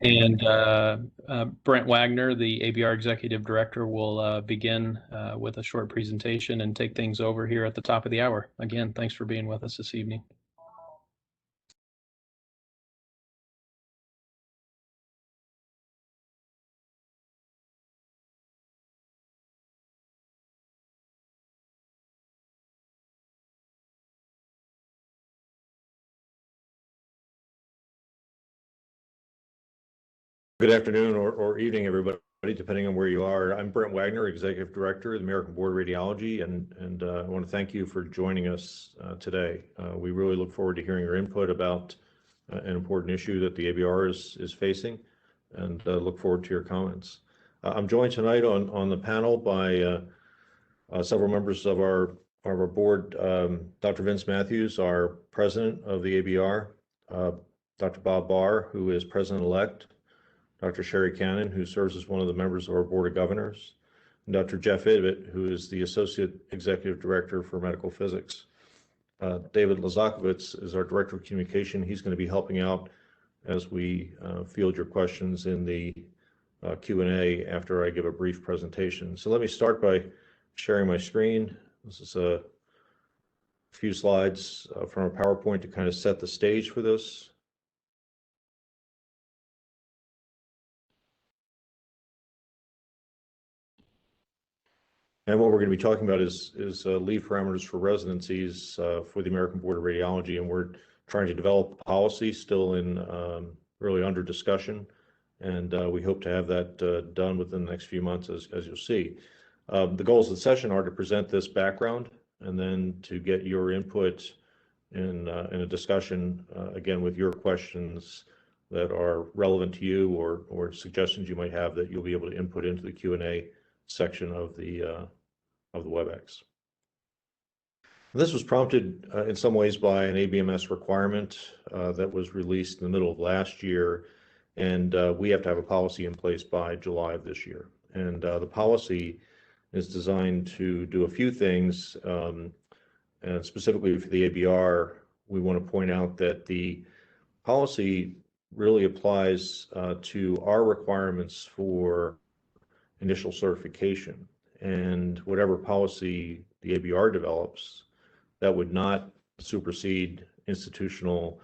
And Brent Wagner, the ABR Executive Director, will begin with a short presentation and take things over here at the top of the hour. Again, thanks for being with us this evening. Good afternoon or evening, everybody, depending on where you are. I'm Brent Wagner, Executive Director of the American Board of Radiology, and I want to thank you for joining us today. We really look forward to hearing your input about an important issue that the ABR is facing, and look forward to your comments. I'm joined tonight on the panel by several members of our board. Dr. Vince Matthews, our President of the ABR, Dr. Bob Barr, who is President-elect, Dr. Sherry Cannon, who serves as one of the members of our Board of Governors, and Dr. Jeff Ibbett, who is the Associate Executive Director for Medical Physics. David Lazakovitz is our Director of Communication. He's going to be helping out as we field your questions in the Q&A after I give a brief presentation. So let me start by sharing my screen. This is a few slides from a PowerPoint to kind of set the stage for this. And what we're going to be talking about is lead parameters for residencies for the American Board of Radiology, and we're trying to develop policy still in really under discussion, and we hope to have that done within the next few months, as you'll see. The goals of the session are to present this background and then to get your input in a discussion, again, with your questions that are relevant to you or suggestions you might have that you'll be able to input into the Q&A section of the WebEx. This was prompted in some ways by an ABMS requirement that was released in the middle of last year, and we have to have a policy in place by July of this year. And the policy is designed to do a few things, and specifically for the ABR, we want to point out that the policy really applies to our requirements for initial certification. And whatever policy the ABR develops, that would not supersede institutional,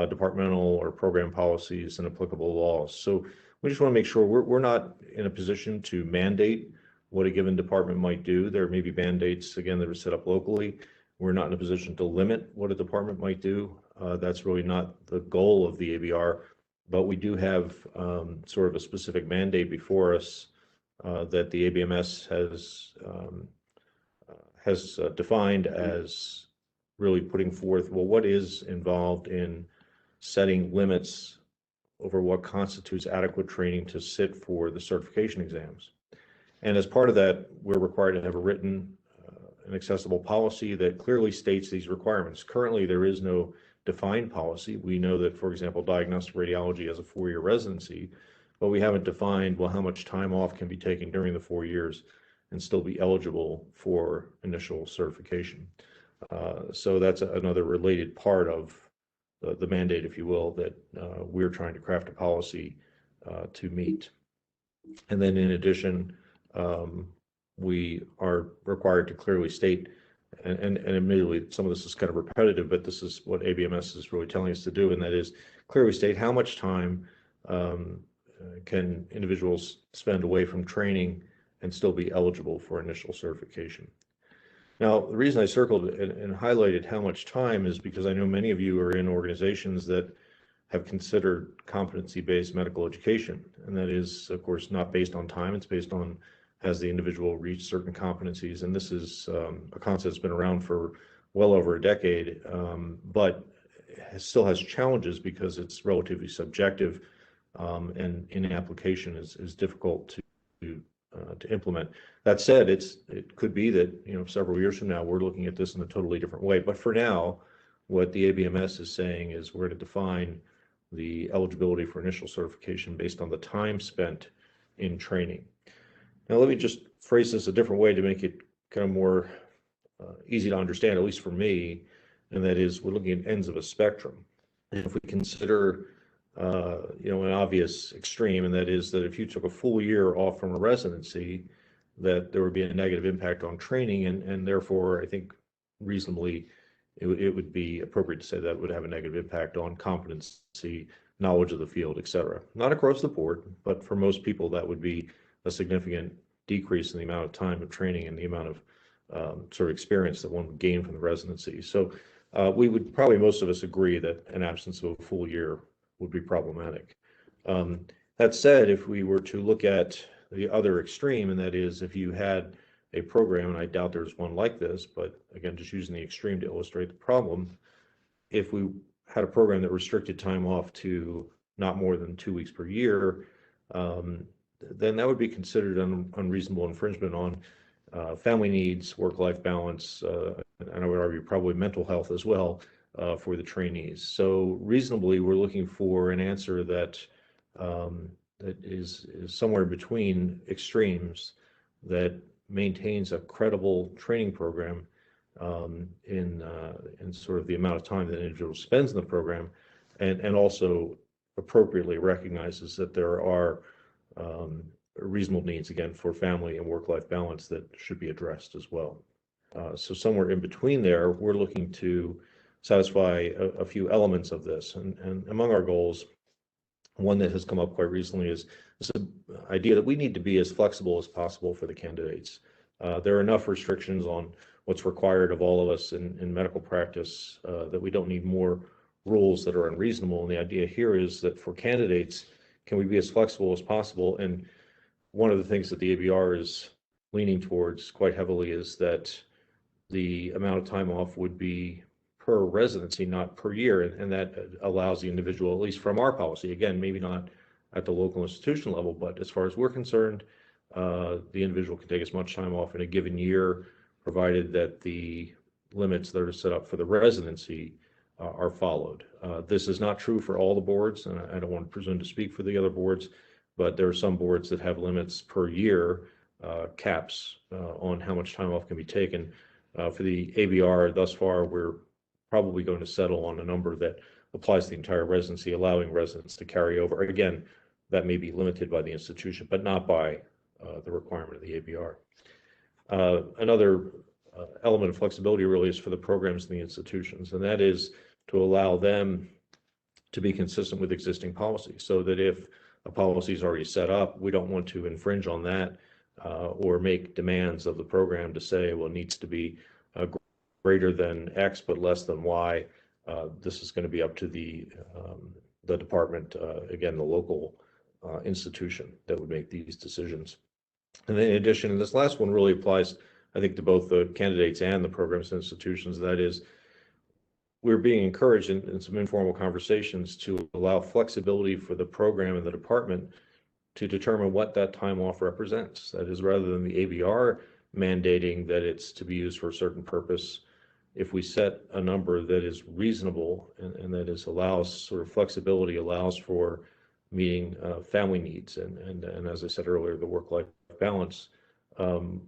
departmental, or program policies and applicable laws. So we just want to make sure we're not in a position to mandate what a given department might do. There may be mandates, again, that are set up locally. We're not in a position to limit what a department might do. That's really not the goal of the ABR, but we do have sort of a specific mandate before us that the ABMS has defined as really putting forth, well, what is involved in setting limits over what constitutes adequate training to sit for the certification exams. And as part of that, we're required to have a written and accessible policy that clearly states these requirements. Currently, there is no defined policy. We know that, for example, diagnostic radiology has a 4-year residency, but we haven't defined, well, how much time off can be taken during the 4 years and still be eligible for initial certification. So that's another related part of the mandate, if you will, that we're trying to craft a policy to meet. And then in addition, we are required to clearly state, and admittedly, some of this is kind of repetitive, but this is what ABMS is really telling us to do, and that is clearly state how much time can individuals spend away from training and still be eligible for initial certification. Now, the reason I circled and highlighted how much time is because I know many of you are in organizations that have considered competency-based medical education, and that is, of course, not based on time. It's based on, has the individual reached certain competencies, and this is a concept that's been around for well over a decade, but still has challenges because it's relatively subjective, and in application is difficult to implement. That said, it could be that several years from now we're looking at this in a totally different way. But for now, what the ABMS is saying is we're going to define the eligibility for initial certification based on the time spent in training. Now, let me just phrase this a different way to make it kind of more easy to understand, at least for me, and that is we're looking at ends of a spectrum. And if we consider an obvious extreme, and that is that if you took a full year off from a residency, that there would be a negative impact on training, and therefore, I think reasonably, it would be appropriate to say that would have a negative impact on competency, knowledge of the field, et cetera. Not across the board, but for most people, that would be a significant decrease in the amount of time of training and the amount of sort of experience that one would gain from the residency. So we would probably, most of us agree that an absence of a full year would be problematic. That said, if we were to look at the other extreme, and that is if you had a program, and I doubt there's one like this, but again, just using the extreme to illustrate the problem, if we had a program that restricted time off to not more than 2 weeks per year, then that would be considered an unreasonable infringement on family needs, work-life balance, and I would argue probably mental health as well for the trainees. So reasonably, we're looking for an answer that that is somewhere between extremes, that maintains a credible training program in sort of the amount of time that an individual spends in the program, and also appropriately recognizes that there are reasonable needs, again, for family and work-life balance that should be addressed as well. So somewhere in between there, we're looking to satisfy a few elements of this. And among our goals, one that has come up quite recently is this idea that we need to be as flexible as possible for the candidates. There are enough restrictions on what's required of all of us in medical practice that we don't need more rules that are unreasonable. And the idea here is that for candidates, can we be as flexible as possible? And one of the things that the ABR is leaning towards quite heavily is that the amount of time off would be per residency, not per year. And that allows the individual, at least from our policy, again, maybe not at the local institution level, but as far as we're concerned, the individual can take as much time off in a given year, provided that the limits that are set up for the residency are followed. This is not true for all the boards, and I don't want to presume to speak for the other boards, but there are some boards that have limits per year, caps on how much time off can be taken. For the ABR, thus far, we're probably going to settle on a number that applies to the entire residency, allowing residents to carry over. Again, that may be limited by the institution, but not by the requirement of the ABR. Another element of flexibility really is for the programs and the institutions, and that is to allow them to be consistent with existing policies, so that if a policy is already set up, we don't want to infringe on that or make demands of the program to say, well, it needs to be greater than X but less than Y. This is going to be up to the department, again, the local institution that would make these decisions. And then in addition, and this last one really applies, I think, to both the candidates and the programs and institutions, that is, we're being encouraged in some informal conversations to allow flexibility for the program and the department to determine what that time off represents. That is, rather than the ABR mandating that it's to be used for a certain purpose, if we set a number that is reasonable and that is allows sort of flexibility, allows for meeting family needs and as I said earlier, the work-life balance,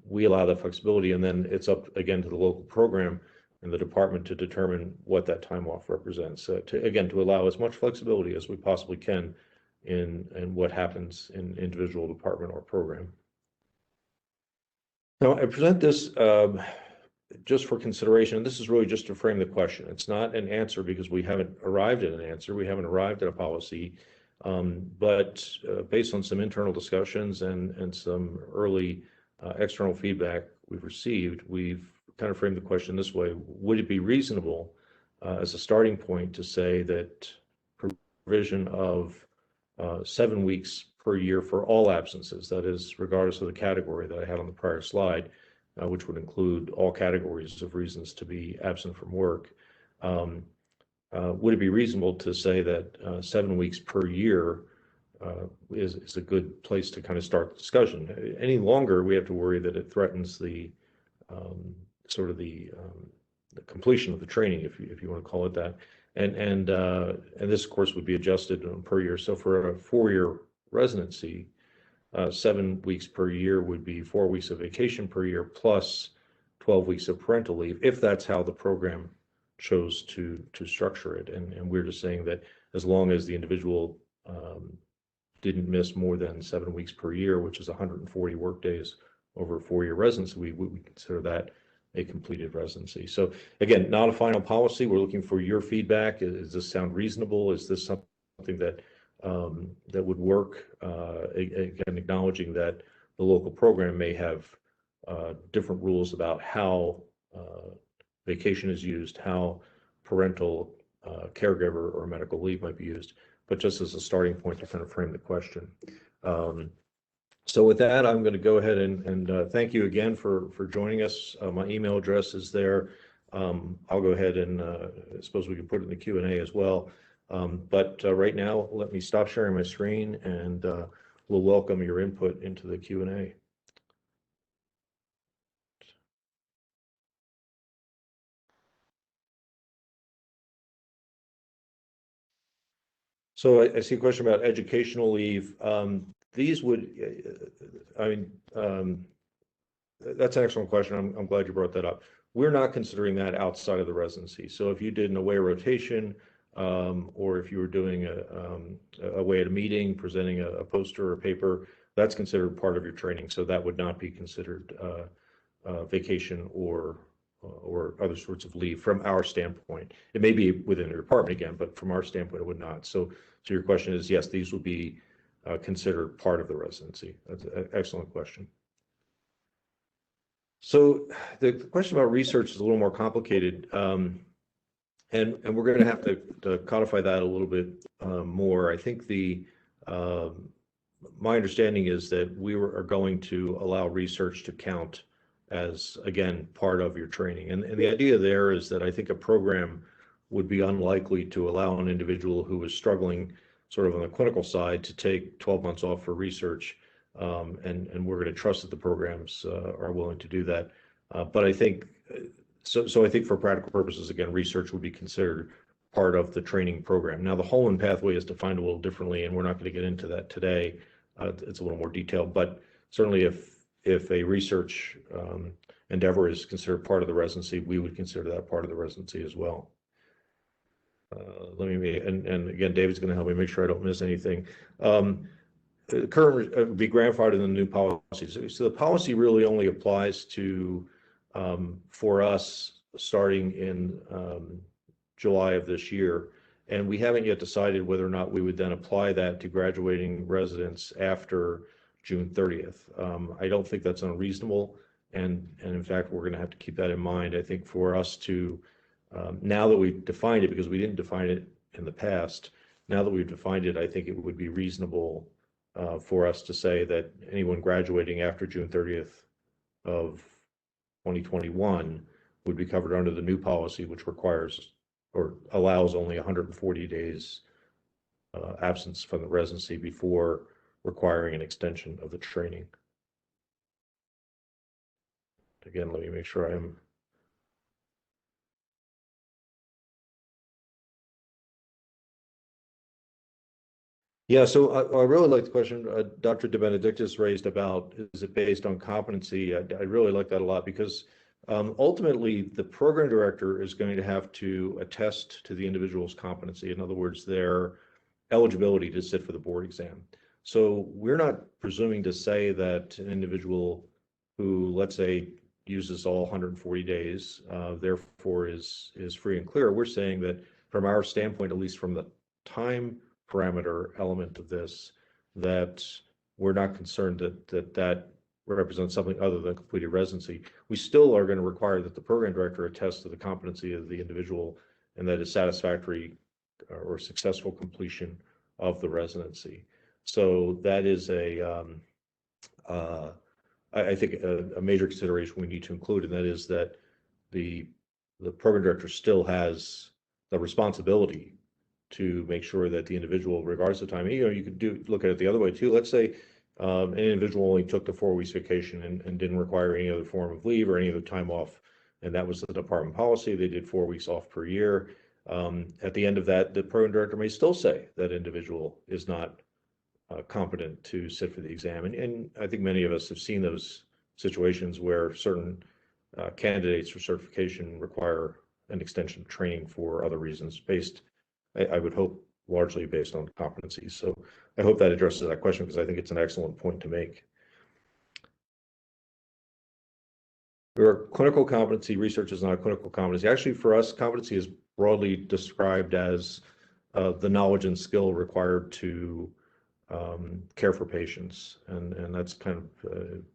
we allow that flexibility, and then it's up again to the local program and the department to determine what that time off represents. To allow as much flexibility as we possibly can in what happens in individual department or program. Now, I present this just for consideration. This is really just to frame the question. It's not an answer because we haven't arrived at an answer. We haven't arrived at a policy, but based on some internal discussions and some early external feedback we've received, we've kind of framed the question this way: would it be reasonable as a starting point to say that provision of 7 weeks per year for all absences, that is, regardless of the category that I had on the prior slide, which would include all categories of reasons to be absent from work, would it be reasonable to say that 7 weeks per year is a good place to kind of start the discussion? Any longer, we have to worry that it threatens the sort of the completion of the training, if you want to call it that. And this, of course, would be adjusted per year. So for a 4-year residency, 7 weeks per year would be 4 weeks of vacation per year plus 12 weeks of parental leave, if that's how the program chose to structure it. And we're just saying that as long as the individual didn't miss more than 7 weeks per year, which is 140 work days over a 4-year residency, we would consider that a completed residency. So again, not a final policy. We're looking for your feedback. Does this sound reasonable? Is this something that that would work? Again, acknowledging that the local program may have different rules about how vacation is used, how parental caregiver or medical leave might be used, but just as a starting point to kind of frame the question. So with that, I'm going to go ahead and thank you again for joining us. My email address is there. I'll go ahead and I suppose we can put it in the Q&A as well. But right now, let me stop sharing my screen and we'll welcome your input into the Q&A. So I see a question about educational leave. These would, I mean, that's an excellent question. I'm glad you brought that up. We're not considering that outside of the residency. So if you did an away rotation, or if you were doing away at a meeting, presenting a poster or paper, that's considered part of your training. So that would not be considered vacation or other sorts of leave from our standpoint. It may be within your department again, but from our standpoint, it would not. So your question is, yes, these would be considered part of the residency. That's an excellent question. So the question about research is a little more complicated, and we're going to have to codify that a little bit more. I think my understanding is that we are going to allow research to count as, again, part of your training. And the idea there is that I think a program would be unlikely to allow an individual who is struggling sort of on the clinical side to take 12 months off for research. And we're going to trust that the programs are willing to do that. But I think, so I think for practical purposes, again, research would be considered part of the training program. Now, the Holman pathway is defined a little differently, and we're not going to get into that today. It's a little more detailed, but certainly if a research endeavor is considered part of the residency, we would consider that part of the residency as well. And again, David's going to help me make sure I don't miss anything. The current would be grandfathered in the new policy. So the policy really only applies to, for us, starting in July of this year. And we haven't yet decided whether or not we would then apply that to graduating residents after June 30th. I don't think that's unreasonable. And in fact, we're going to have to keep that in mind. I think for us to, now that we've defined it, because we didn't define it in the past, now that we've defined it, I think it would be reasonable for us to say that anyone graduating after June 30th of 2021 would be covered under the new policy, which requires or allows only 140 days absence from the residency before requiring an extension of the training. Again, let me make sure I'm. Yeah, so I really like the question Dr. De Benedictis raised about, is it based on competency? I really like that a lot because ultimately the program director is going to have to attest to the individual's competency. In other words, their eligibility to sit for the board exam. So we're not presuming to say that an individual who, let's say, uses all 140 days, therefore is free and clear. We're saying that from our standpoint, at least from the time parameter element of this, that we're not concerned that represents something other than completed residency. We still are going to require that the program director attest to the competency of the individual and that is satisfactory or successful completion of the residency. So that is I think a major consideration we need to include, and that is that the program director still has the responsibility to make sure that the individual, regardless of time, you could look at it the other way too. Let's say an individual only took the 4 weeks vacation and didn't require any other form of leave or any other time off, and that was the department policy. They did 4 weeks off per year. At the end of that, the program director may still say that individual is not competent to sit for the exam. And I think many of us have seen those situations where certain candidates for certification require an extension of training for other reasons based, I would hope, largely based on competencies. So I hope that addresses that question, because I think it's an excellent point to make. There are clinical competency. Research is not a clinical competency. Actually, for us, competency is broadly described as the knowledge and skill required to care for patients, and that's kind of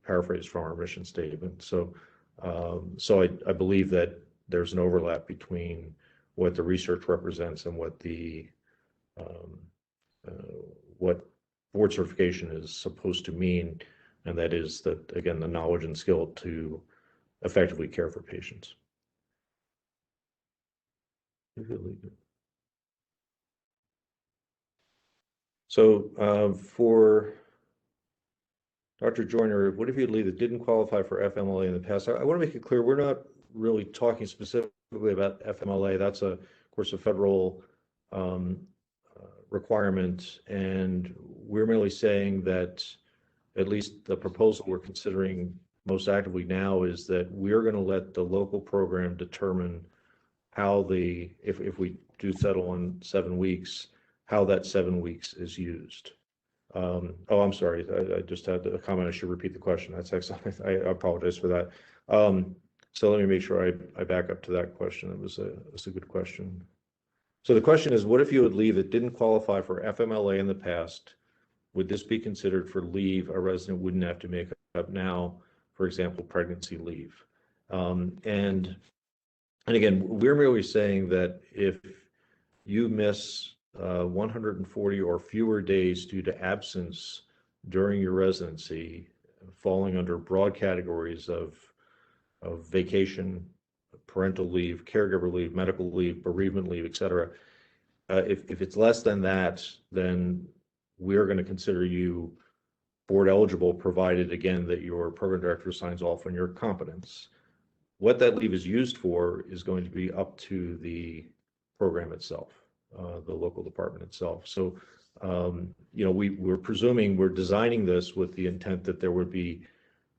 paraphrased from our mission statement. So, I believe that there's an overlap between what the research represents and what the what board certification is supposed to mean, and that is that, again, the knowledge and skill to effectively care for patients. So for Dr. Joyner, what if you leave that didn't qualify for FMLA in the past? I want to make it clear, we're not really talking specifically about FMLA. That's, of course, a federal requirement, and we're merely saying that at least the proposal we're considering most actively now is that we're going to let the local program determine how if we do settle on 7 weeks, how that 7 weeks is used. Oh, I'm sorry. I just had a comment. I should repeat the question. That's excellent. I apologize for that. So let me make sure I back up to that question. It was a good question. So the question is, what if you would leave that didn't qualify for FMLA in the past? Would this be considered for leave a resident wouldn't have to make up now, for example, pregnancy leave? And again, we're merely saying that if you miss 140 or fewer days due to absence during your residency, falling under broad categories of vacation, parental leave, caregiver leave, medical leave, bereavement leave, et cetera, if it's less than that, then we're going to consider you board eligible, provided, again, that your program director signs off on your competence. What that leave is used for is going to be up to the program itself, the local department itself. So, we're presuming, we're designing this with the intent that there would be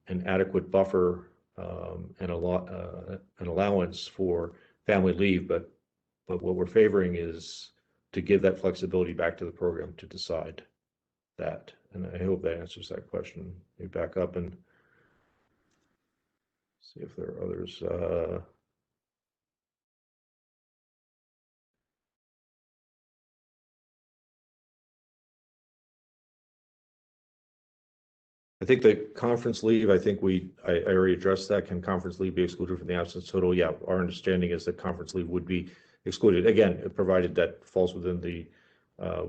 an adequate buffer and an allowance for family leave, but what we're favoring is to give that flexibility back to the program to decide that. And I hope that answers that question. Let me back up and see if there are others. I think the conference leave, I already addressed that. Can conference leave be excluded from the absence total? Yeah, our understanding is that conference leave would be excluded. Again, provided that falls within the,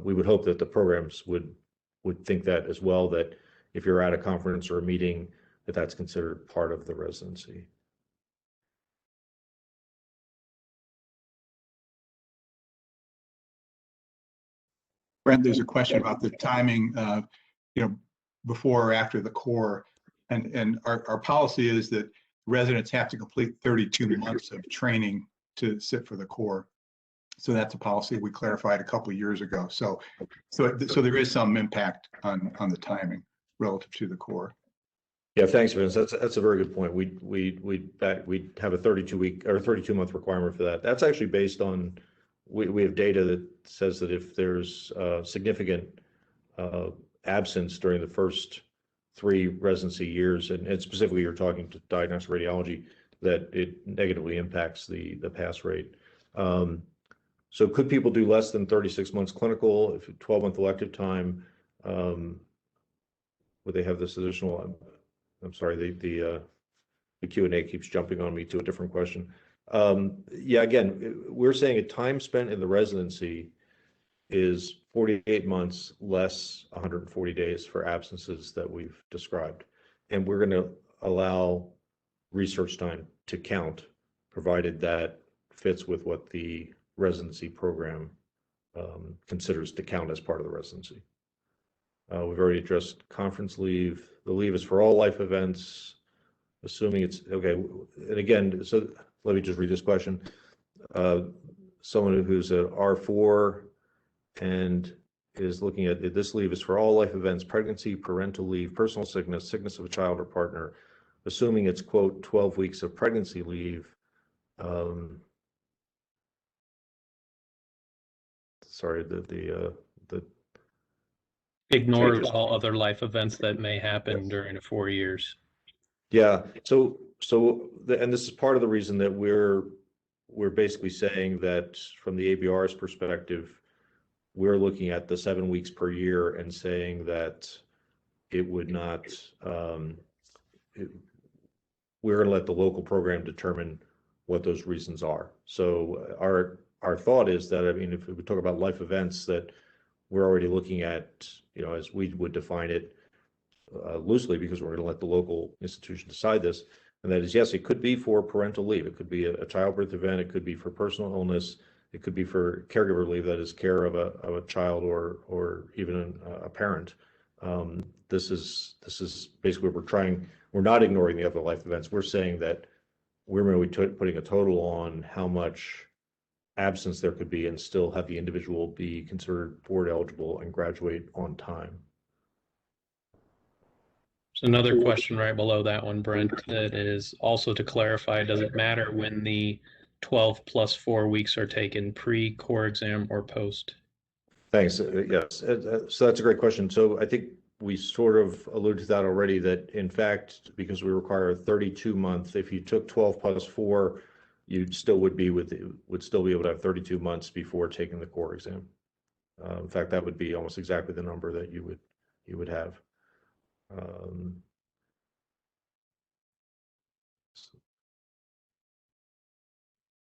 we would hope that the programs would think that as well, that if you're at a conference or a meeting, that's considered part of the residency. Brent, there's a question about the timing, before or after the core, and our policy is that residents have to complete 32 months of training to sit for the core. So that's a policy we clarified a couple of years ago. So there is some impact on the timing relative to the core. Yeah, thanks, Vince. That's a very good point. We'd have a 32-week or 32-month requirement for that. That's actually based on, we have data that says that if there's significant absence during the first 3 residency years, and specifically you're talking to diagnostic radiology, that it negatively impacts the pass rate. So could people do less than 36 months clinical if 12-month elective time? Would they have this additional? I'm sorry, the Q&A keeps jumping on me to a different question. Yeah, again, we're saying a time spent in the residency is 48 months less 140 days for absences that we've described. And we're going to allow research time to count, provided that fits with what the residency program considers to count as part of the residency. We've already addressed conference leave. The leave is for all life events, assuming it's, okay, and again, so let me just read this question. Someone who's an R4 and is looking at, this leave is for all life events, pregnancy, parental leave, personal sickness, sickness of a child or partner, assuming it's, quote, 12 weeks of pregnancy leave. sorry, the Ignore changes. all other life events that may happen during the 4 years. Yeah, and this is part of the reason that we're basically saying that from the ABR's perspective, we're looking at the 7 weeks per year and saying that it would not, we're going to let the local program determine what those reasons are. So our thought is that, I mean, if we talk about life events, that we're already looking at, as we would define it loosely, because we're going to let the local institution decide this. And that is, yes, it could be for parental leave. It could be a childbirth event. It could be for personal illness. It could be for caregiver leave, that is care of a child or even a parent. This is basically we're not ignoring the other life events. We're saying that we're going to be putting a total on how much absence there could be and still have the individual be considered board eligible and graduate on time. There's another question right below that one, Brent, that is also to clarify, does it matter when the 12 plus 4 weeks are taken, pre-core exam or post? Thanks. Yes. So that's a great question. So I think we sort of alluded to that already, that in fact, because we require a 32-month, if you took 12 plus 4, you still would still be able to have 32 months before taking the core exam. In fact, that would be almost exactly the number that you would have. I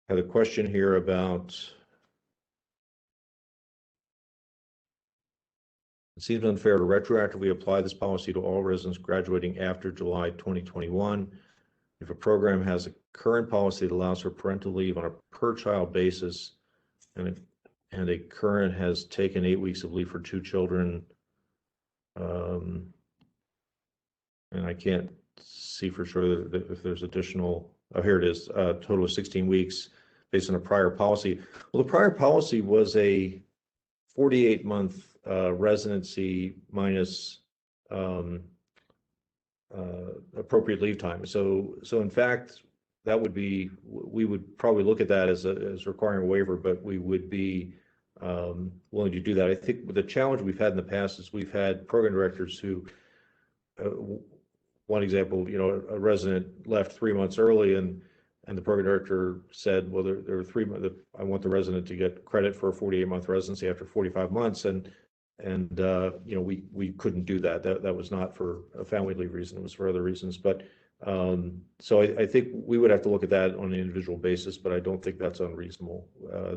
had a question here about, it seems unfair to retroactively apply this policy to all residents graduating after July 2021. If a program has a current policy that allows for parental leave on a per child basis, and a current has taken 8 weeks of leave for 2 children, and I can't see for sure that if there's additional, oh, here it is, a total of 16 weeks based on a prior policy. Well, the prior policy was a 48-month residency minus appropriate leave time. So in fact, that would be, we would probably look at that as requiring a waiver, but we would be willing to do that. I think the challenge we've had in the past is we've had program directors who, one example, a resident left 3 months early, and the program director said, well, there are 3 months, I want the resident to get credit for a 48-month residency after 45 months. And we couldn't do that. That was not for a family leave reason. It was for other reasons. But so I think we would have to look at that on an individual basis, but I don't think that's unreasonable.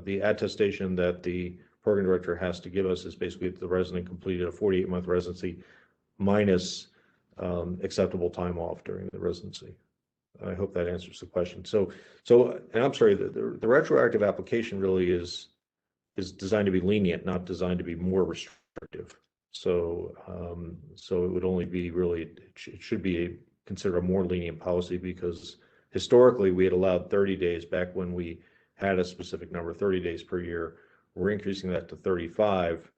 The attestation that the program director has to give us is basically that the resident completed a 48-month residency minus acceptable time off during the residency. I hope that answers the question. So, and I'm sorry, the retroactive application really is designed to be lenient, not designed to be more restrictive. So, so it would only be really, it should be considered a more lenient policy, because historically we had allowed 30 days back when we had a specific number, 30 days per year. We're increasing that to 35,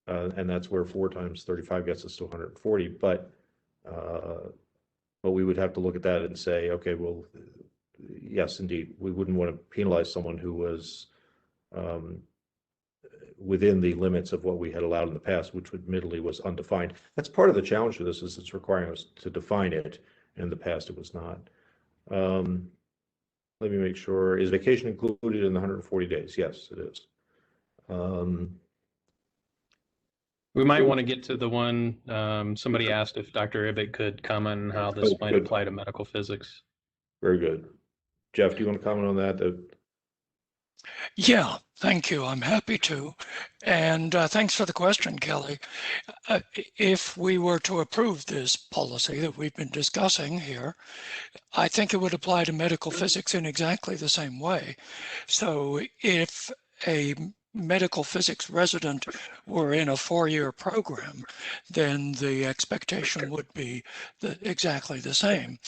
and that's where 4 times 35 gets us to 140. But we would have to look at that and say, okay, well, yes, indeed, we wouldn't want to penalize someone who was within the limits of what we had allowed in the past, which admittedly was undefined. That's part of the challenge for this, is it's requiring us to define it. In the past, it was not. Let me make sure. Is vacation included in the 140 days? Yes, it is. We might want to get to the one, somebody asked if Dr. Ibbett could comment on how this might apply to medical physics. Very good. Jeff, do you want to comment on that? Yeah, thank you. I'm happy to. And thanks for the question, Kelly. If we were to approve this policy that we've been discussing here, I think it would apply to medical physics in exactly the same way. So if a medical physics resident were in a 4-year program, then the expectation would be exactly the same.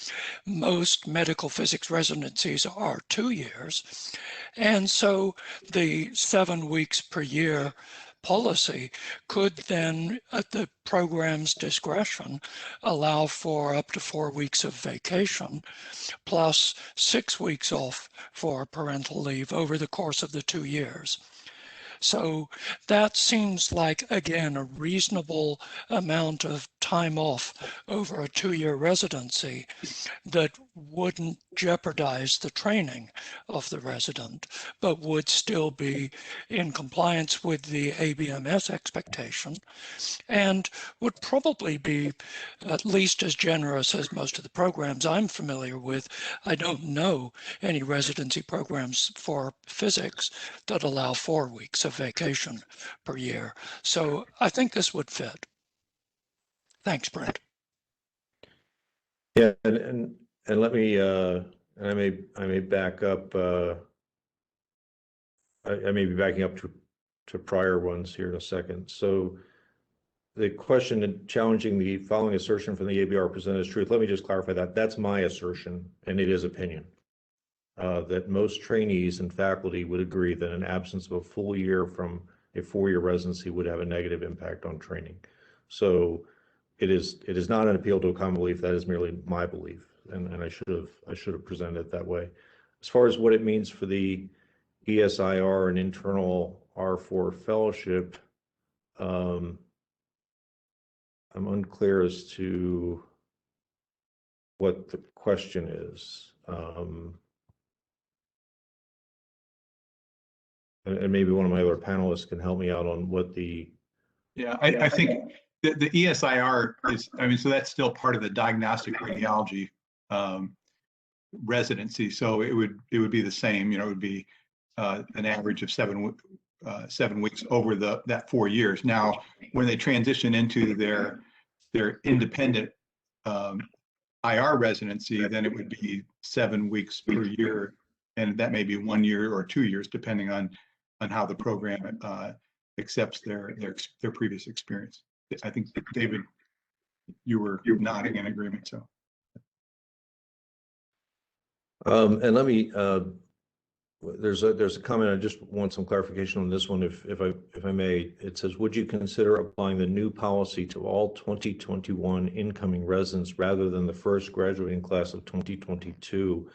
Most medical physics residencies are 2 years, and so the 7 weeks per year policy could then, at the program's discretion, allow for up to 4 weeks of vacation, plus 6 weeks off for parental leave over the course of the 2 years. So that seems like, again, a reasonable amount of time off over a 2-year residency that wouldn't jeopardize the training of the resident, but would still be in compliance with the ABMS expectation, and would probably be at least as generous as most of the programs I'm familiar with. I don't know any residency programs for physics that allow 4 weeks of vacation per year. So I think this would fit. Thanks, Brent. Yeah, and let me and I may back up. I may be backing up to prior ones here in a second. So the question and challenging the following assertion from the ABR presented as truth. Let me just clarify that. That's my assertion, and it is opinion. That most trainees and faculty would agree that an absence of a full year from a 4-year residency would have a negative impact on training. So it is not an appeal to a common belief. That is merely my belief, and I should have presented it that way. As far as what it means for the ESIR and internal R4 fellowship, I'm unclear as to what the question is. And maybe one of my other panelists can help me out on what the. Yeah, I think the ESIR is, I mean, so that's still part of the diagnostic radiology residency. So it would be the same, you know, it would be an average of 7 weeks over that 4 years. Now, when they transition into their independent IR residency, then it would be 7 weeks per year, and that may be 1 year or 2 years, depending on how the program accepts their previous experience. I think, David, you were nodding in agreement. So, and let me. There's a comment. I just want some clarification on this one, if I may. It says, would you consider applying the new policy to all 2021 incoming residents rather than the first graduating class of 2022?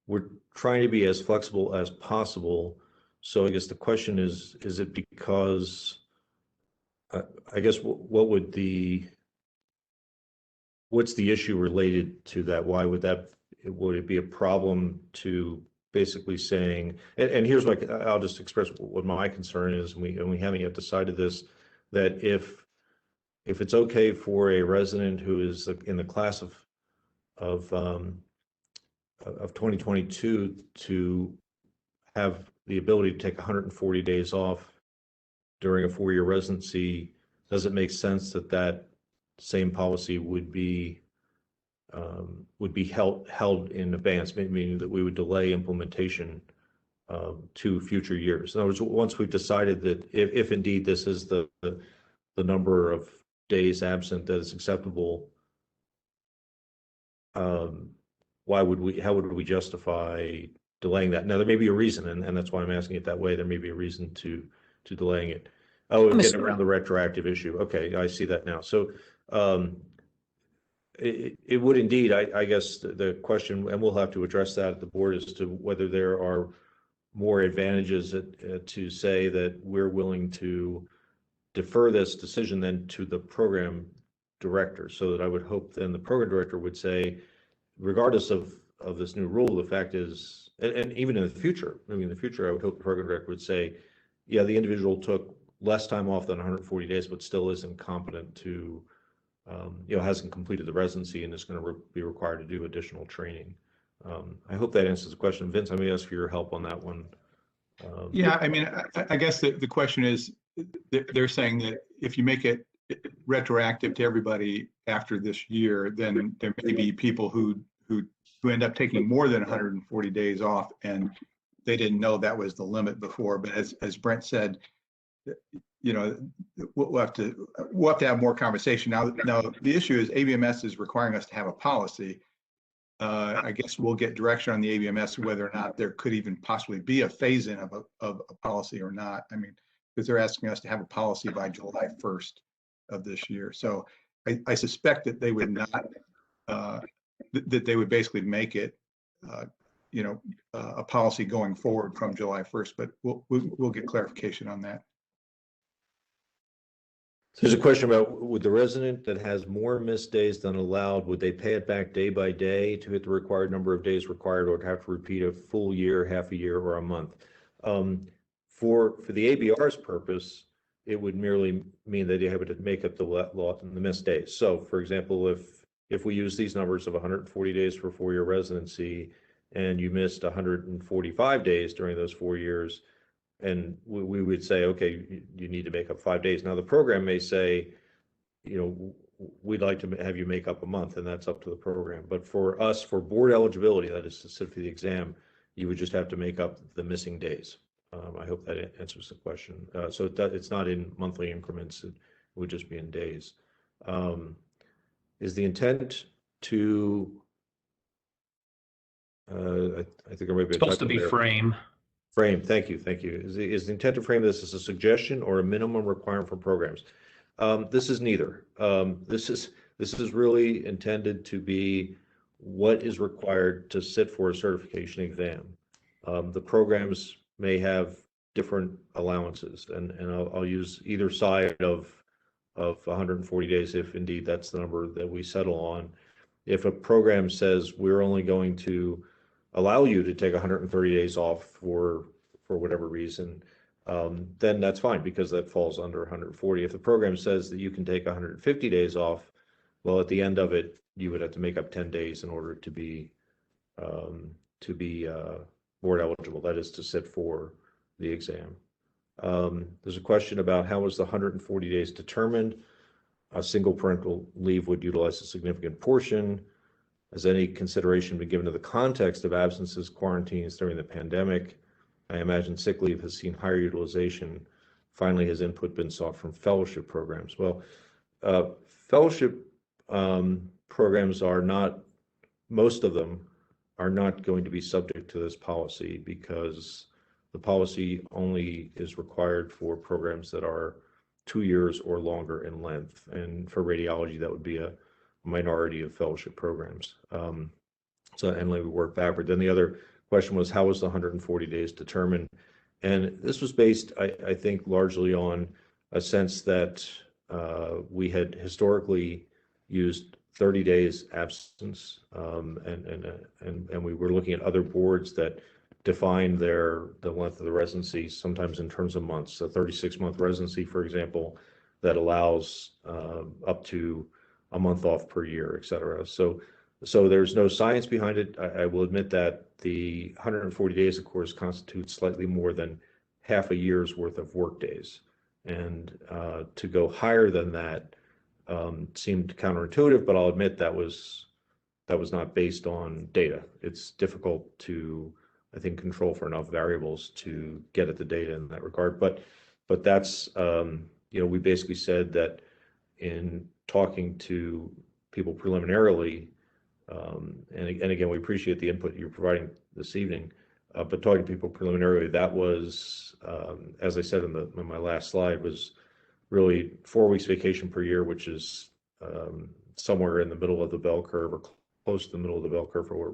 We're trying to be as flexible as possible. So I guess the question is it because, I guess, what's the issue related to that? Why would it be a problem to basically saying, and here's what I'll just express what my concern is, and we haven't yet decided this, that if it's okay for a resident who is in the class of 2022 to have the ability to take 140 days off during a 4-year residency, does it make sense that same policy would be held in advance, meaning that we would delay implementation to future years? In other words, once we've decided that if indeed this is the number of days absent that is acceptable, how would we justify delaying that? Now, there may be a reason, and that's why I'm asking it that way. There may be a reason to delaying it. Oh, getting around the retroactive issue. Okay, I see that now. So it would indeed, I guess the question, and we'll have to address that at the board, as to whether there are more advantages to say that we're willing to defer this decision then to the program director, so that I would hope then the program director would say, regardless of this new rule, the fact is, and even in the future, I mean, in the future, I would hope the program director would say, yeah, the individual took less time off than 140 days, but still isn't competent to, hasn't completed the residency and is going to be required to do additional training. I hope that answers the question. Vince, I may ask for your help on that one. Yeah, I mean, I guess the question is, they're saying that if you make it retroactive to everybody after this year, then there may be people who end up taking more than 140 days off, and they didn't know that was the limit before. But as Brent said, we'll have to have more conversation. Now the issue is ABMS is requiring us to have a policy. I guess we'll get direction on the ABMS whether or not there could even possibly be a phase-in of a policy or not. I mean, because they're asking us to have a policy by July 1st of this year. So I suspect that they would not, that they would basically make it a policy going forward from July 1st, but we'll get clarification on that. There's a question about, would the resident that has more missed days than allowed, would they pay it back day by day to hit the required number of days required, or have to repeat a full year, half a year, or a month? For the ABR's purpose, it would merely mean that you have to make up the missed days. So, for example, if we use these numbers of 140 days for 4-year residency, and you missed 145 days during those 4 years, and we would say, okay, you need to make up 5 days. Now, the program may say, we'd like to have you make up a month, and that's up to the program. But for us, for board eligibility, that is to sit for the exam, you would just have to make up the missing days. I hope that answers the question. So it's not in monthly increments, it would just be in days. Is the intent to, I think there may be a Supposed to be there. frame. Frame, thank you. Is the intent to frame this as a suggestion or a minimum requirement for programs? This is neither. This is really intended to be what is required to sit for a certification exam. The programs may have different allowances, and I'll use either side of 140 days if indeed that's the number that we settle on. If a program says we're only going to allow you to take 130 days off for whatever reason, then that's fine, because that falls under 140. If the program says that you can take 150 days off, well, at the end of it, you would have to make up 10 days in order to be board eligible. That is to sit for the exam. There's a question about how was the 140 days determined? A single parental leave would utilize a significant portion. Has any consideration been given to the context of absences, quarantines during the pandemic? I imagine sick leave has seen higher utilization. Finally, has input been sought from fellowship programs? Well, fellowship programs are not, most of them are not going to be subject to this policy, because the policy only is required for programs that are 2 years or longer in length. And for radiology, that would be a minority of fellowship programs. So Emily would work backward. Then the other question was, how was the 140 days determined? And this was based, I think, largely on a sense that we had historically used 30 days absence, and we were looking at other boards that define the length of the residency, sometimes in terms of months. A 36-month residency, for example, that allows up to a month off per year, et cetera. So there's no science behind it. I will admit that the 140 days, of course, constitutes slightly more than half a year's worth of work days. And to go higher than that seemed counterintuitive, but I'll admit that was not based on data. It's difficult to, I think, control for enough variables to get at the data in that regard. But that's, we basically said that in talking to people preliminarily, and again, we appreciate the input you're providing this evening, but talking to people preliminarily, that was, as I said in my last slide, was really 4 weeks vacation per year, which is somewhere in the middle of the bell curve, or close to the middle of the bell curve for what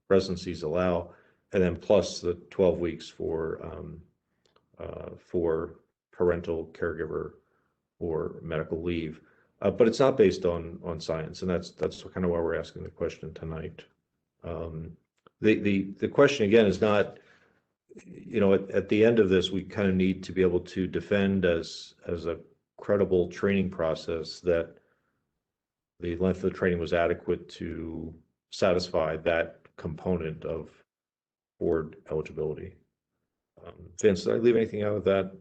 residencies allow, and then plus the 12 weeks for parental, caregiver, or medical leave. But it's not based on science, and that's kind of why we're asking the question tonight. The question again is not, at the end of this, we kind of need to be able to defend as a credible training process that the length of the training was adequate to satisfy that component of board eligibility. Vince, did I leave anything out of that?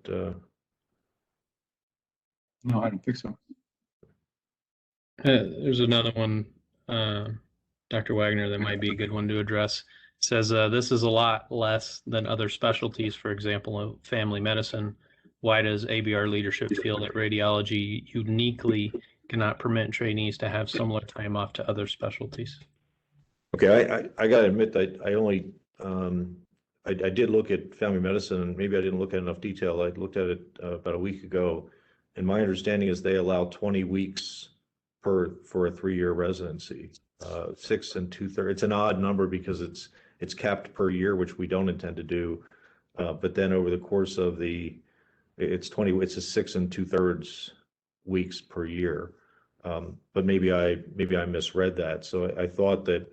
No, I don't think so. There's another one, Dr. Wagner, that might be a good one to address. It says, this is a lot less than other specialties, for example, of family medicine. Why does ABR leadership feel that radiology uniquely cannot permit trainees to have similar time off to other specialties? Okay, I got to admit that I only, I did look at family medicine, and maybe I didn't look at enough detail. I looked at it about a week ago, and my understanding is they allow 20 weeks for a 3-year residency. 6 2/3. It's an odd number because it's capped per year, which we don't intend to do. But then over the course of it's a 6 2/3 weeks per year. But maybe I misread that. So I thought that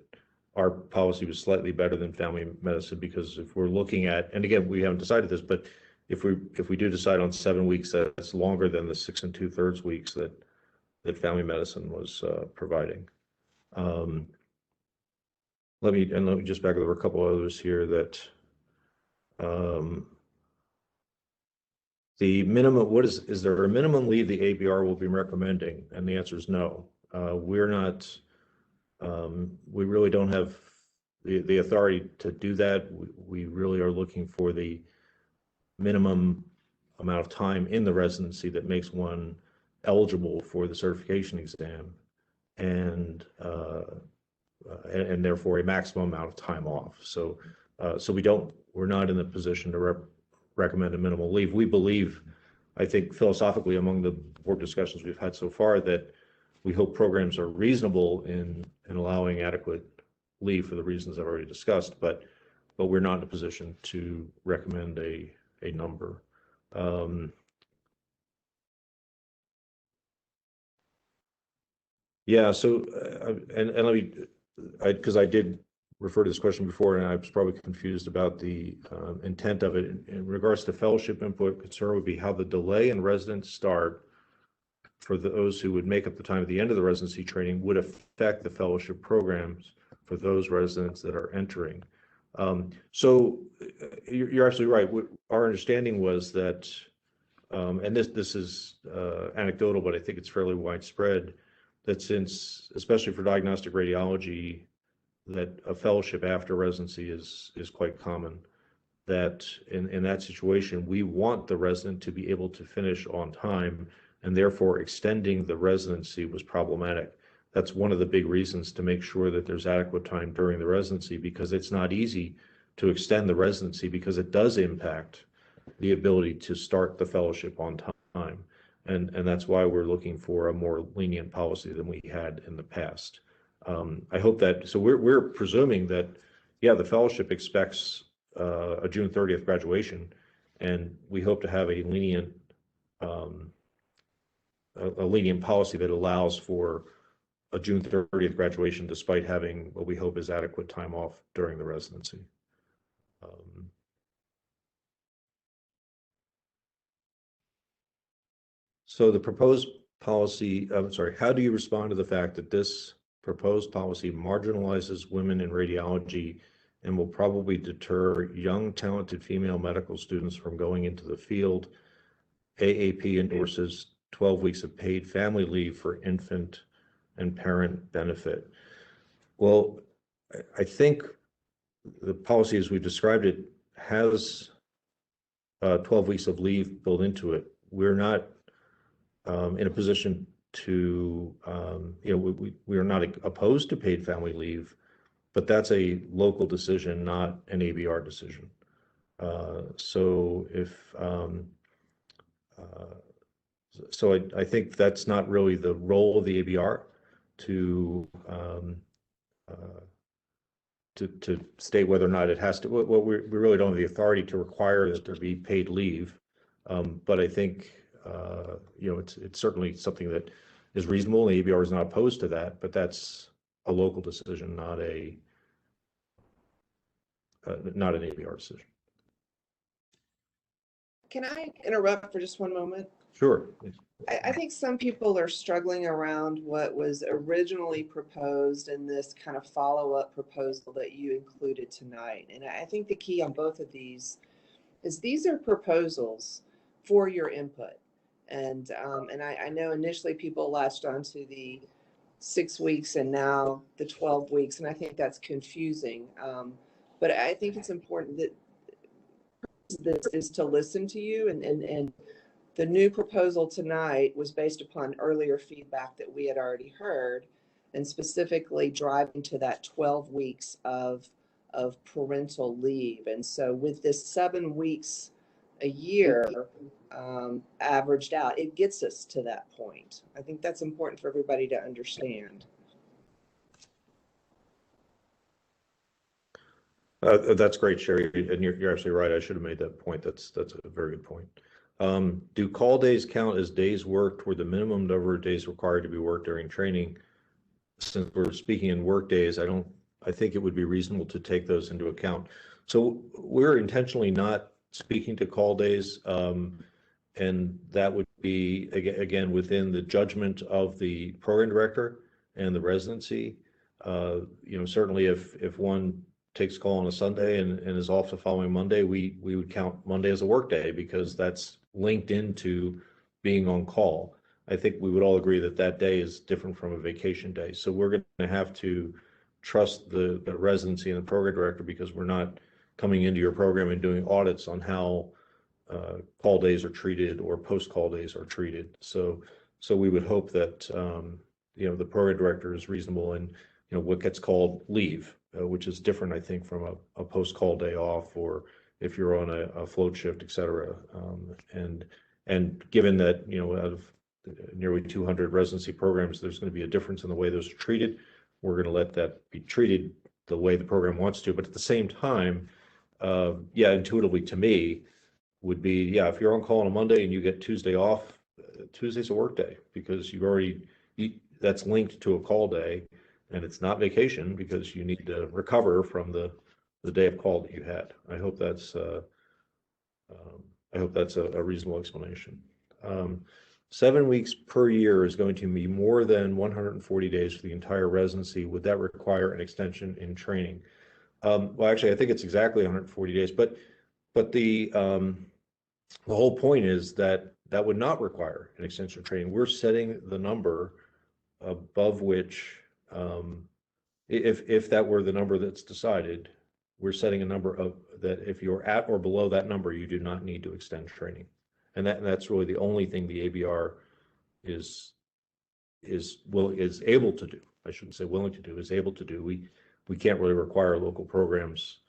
our policy was slightly better than family medicine, because if we're looking at, and again, we haven't decided this, but if we do decide on 7 weeks, that's longer than the 6 2/3 weeks that family medicine was providing. Let me just back up. There were a couple others here that the minimum. Is there a minimum leave the ABR will be recommending? And the answer is no. We're not. We really don't have the authority to do that. We really are looking for the minimum amount of time in the residency that makes one eligible for the certification exam, and therefore a maximum amount of time off. So we're not in the position to recommend a minimal leave. We believe, I think philosophically among the board discussions we've had so far, that we hope programs are reasonable in allowing adequate leave for the reasons I've already discussed, but we're not in a position to recommend a number. Yeah, so and let me, because I did refer to this question before, and I was probably confused about the intent of it. In regards to fellowship input, concern would be how the delay in residence start for those who would make up the time at the end of the residency training would affect the fellowship programs for those residents that are entering. So you're absolutely right. Our understanding was that, and this is anecdotal, but I think it's fairly widespread, that since, especially for diagnostic radiology, that a fellowship after residency is quite common, that in that situation, we want the resident to be able to finish on time, and therefore extending the residency was problematic. That's one of the big reasons to make sure that there's adequate time during the residency, because it's not easy to extend the residency, because it does impact the ability to start the fellowship on time. And that's why we're looking for a more lenient policy than we had in the past. I hope that, so we're presuming that, yeah, the fellowship expects a June 30th graduation, and we hope to have a lenient policy that allows for a June 30th graduation, despite having what we hope is adequate time off during the residency. So the proposed policy, I'm sorry, how do you respond to the fact that this proposed policy marginalizes women in radiology and will probably deter young, talented female medical students from going into the field? AAP endorses 12 weeks of paid family leave for infant and parent benefit. Well, I think the policy as we've described it has 12 weeks of leave built into it. We're not in a position to, we are not opposed to paid family leave, but that's a local decision, not an ABR decision. So I think that's not really the role of the ABR to state whether or not it has to. Well, we really don't have the authority to require that there be paid leave, but I think it's certainly something that is reasonable. The ABR is not opposed to that, but that's a local decision, not an ABR decision. Can I interrupt for just one moment? Sure. I think some people are struggling around what was originally proposed in this kind of follow-up proposal that you included tonight. And I think the key on both of these is these are proposals for your input. And I know initially people latched onto the 6 weeks and now the 12 weeks, and I think that's confusing. But I think it's important that this is to listen to you, and the new proposal tonight was based upon earlier feedback that we had already heard, and specifically driving to that 12 weeks of parental leave. And so with this 7 weeks a year averaged out, it gets us to that point. I think that's important for everybody to understand. That's great, Sherry, and you're absolutely right. I should have made that point. That's a very good point. Do call days count as days worked toward the minimum number of days required to be worked during training? Since we're speaking in work days, I think it would be reasonable to take those into account. So we're intentionally not speaking to call days, and that would be again within the judgment of the program director and the residency. Certainly if one takes call on a Sunday and is off the following Monday, we would count Monday as a work day because that's linked into being on call. I think we would all agree that that day is different from a vacation day. So we're going to have to trust the residency and the program director because we're not coming into your program and doing audits on how call days are treated or post-call days are treated. So we would hope that the program director is reasonable in what gets called leave, which is different, I think, from a post-call day off or if you're on a float shift, et cetera. And given that out of nearly 200 residency programs, there's going to be a difference in the way those are treated. We're going to let that be treated the way the program wants to. But at the same time, intuitively to me, would be, if you're on call on a Monday and you get Tuesday off, Tuesday's a work day because that's linked to a call day and it's not vacation because you need to recover from the day of call that you had. I hope that's a reasonable explanation. 7 weeks per year is going to be more than 140 days for the entire residency. Would that require an extension in training? Well, actually, I think it's exactly 140 days, but the whole point is that would not require an extension of training. We're setting the number above which, if that were the number that's decided, we're setting a number of that if you're at or below that number, you do not need to extend training. And that's really the only thing the ABR is able to do. I shouldn't say willing to do, is able to do. We can't really require local programs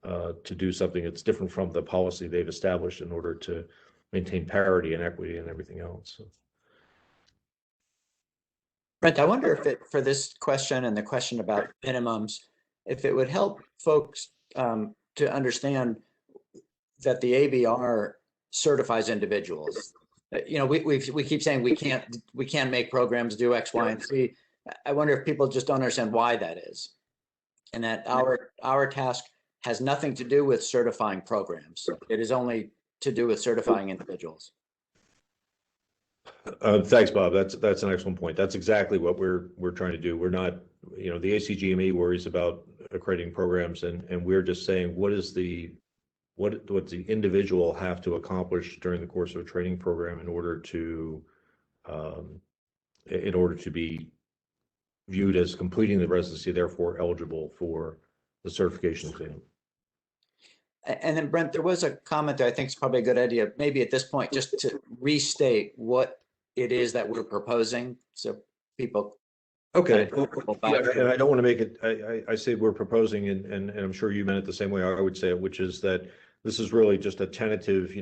to do something that's different from the policy they've established in order to maintain parity and equity and everything else. So. Brent, I wonder if for this question and the question about minimums, if it would help folks to understand that the ABR certifies individuals. We keep saying we can't make programs do X, Y, and Z. I wonder if people just don't understand why that is, and that our task has nothing to do with certifying programs. It is only to do with certifying individuals. Thanks, Bob. That's an excellent point. That's exactly what we're trying to do. We're not, the ACGME worries about accrediting programs, and we're just saying what does the individual have to accomplish during the course of a training program in order to be viewed as completing the residency, therefore eligible for the certification exam. And then Brent, there was a comment that I think is probably a good idea, maybe at this point, just to restate what it is that we're proposing, so people. Okay. And I don't want to make it. I say we're proposing, and I'm sure you meant it the same way I would say it, which is that this is really just a tentative.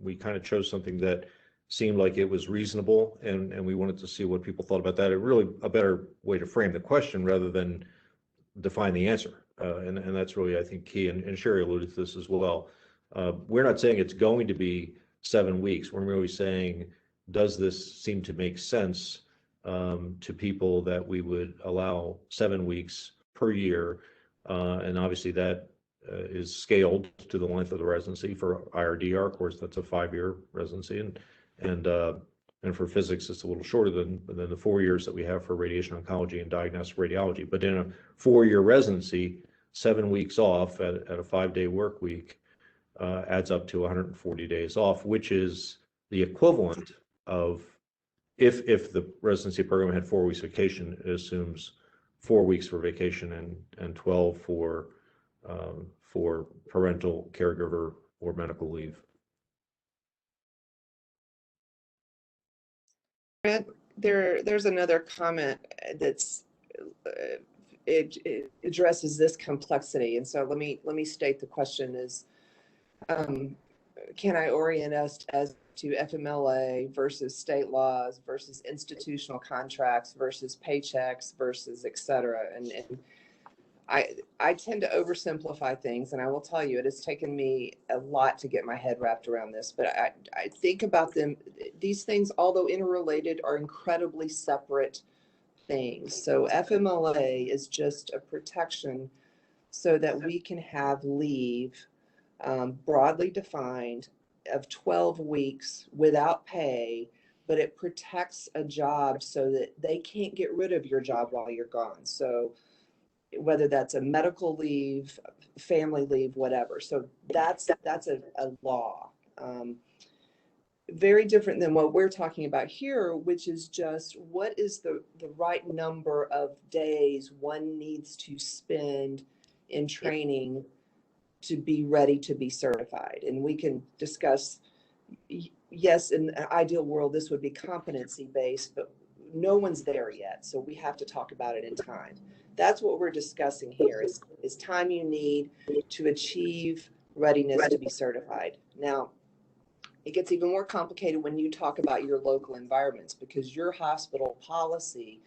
We kind of chose something that seemed like it was reasonable, and we wanted to see what people thought about that. It really a better way to frame the question rather than define the answer. And that's really, I think, key. And Sherry alluded to this as well. We're not saying it's going to be 7 weeks. We're really saying, does this seem to make sense to people that we would allow 7 weeks per year? And obviously that is scaled to the length of the residency. For IRDR, of course, that's a 5-year residency. And for physics, it's a little shorter than the 4 years that we have for radiation oncology and diagnostic radiology. But in a 4-year residency, 7 weeks off at a 5-day work week adds up to 140 days off, which is the equivalent of if the residency program had 4 weeks vacation, it assumes 4 weeks for vacation and 12 for parental, caregiver, or medical leave. There's another comment that's it addresses this complexity, and so let me state the question is, can I orient us as to FMLA versus state laws versus institutional contracts versus paychecks versus et cetera, and I tend to oversimplify things, and I will tell you, it has taken me a lot to get my head wrapped around this. But I think about them; these things, although interrelated, are incredibly separate things. So FMLA is just a protection so that we can have leave broadly defined of 12 weeks without pay, but it protects a job so that they can't get rid of your job while you're gone. So whether that's a medical leave, family leave, whatever. So that's a law. Very different than what we're talking about here, which is just what is the right number of days one needs to spend in training to be ready to be certified. And we can discuss, yes, in an ideal world, this would be competency based, but no one's there yet. So we have to talk about it in time. That's what we're discussing here is time you need to achieve readiness to be certified. Now, it gets even more complicated when you talk about your local environments, because your hospital policy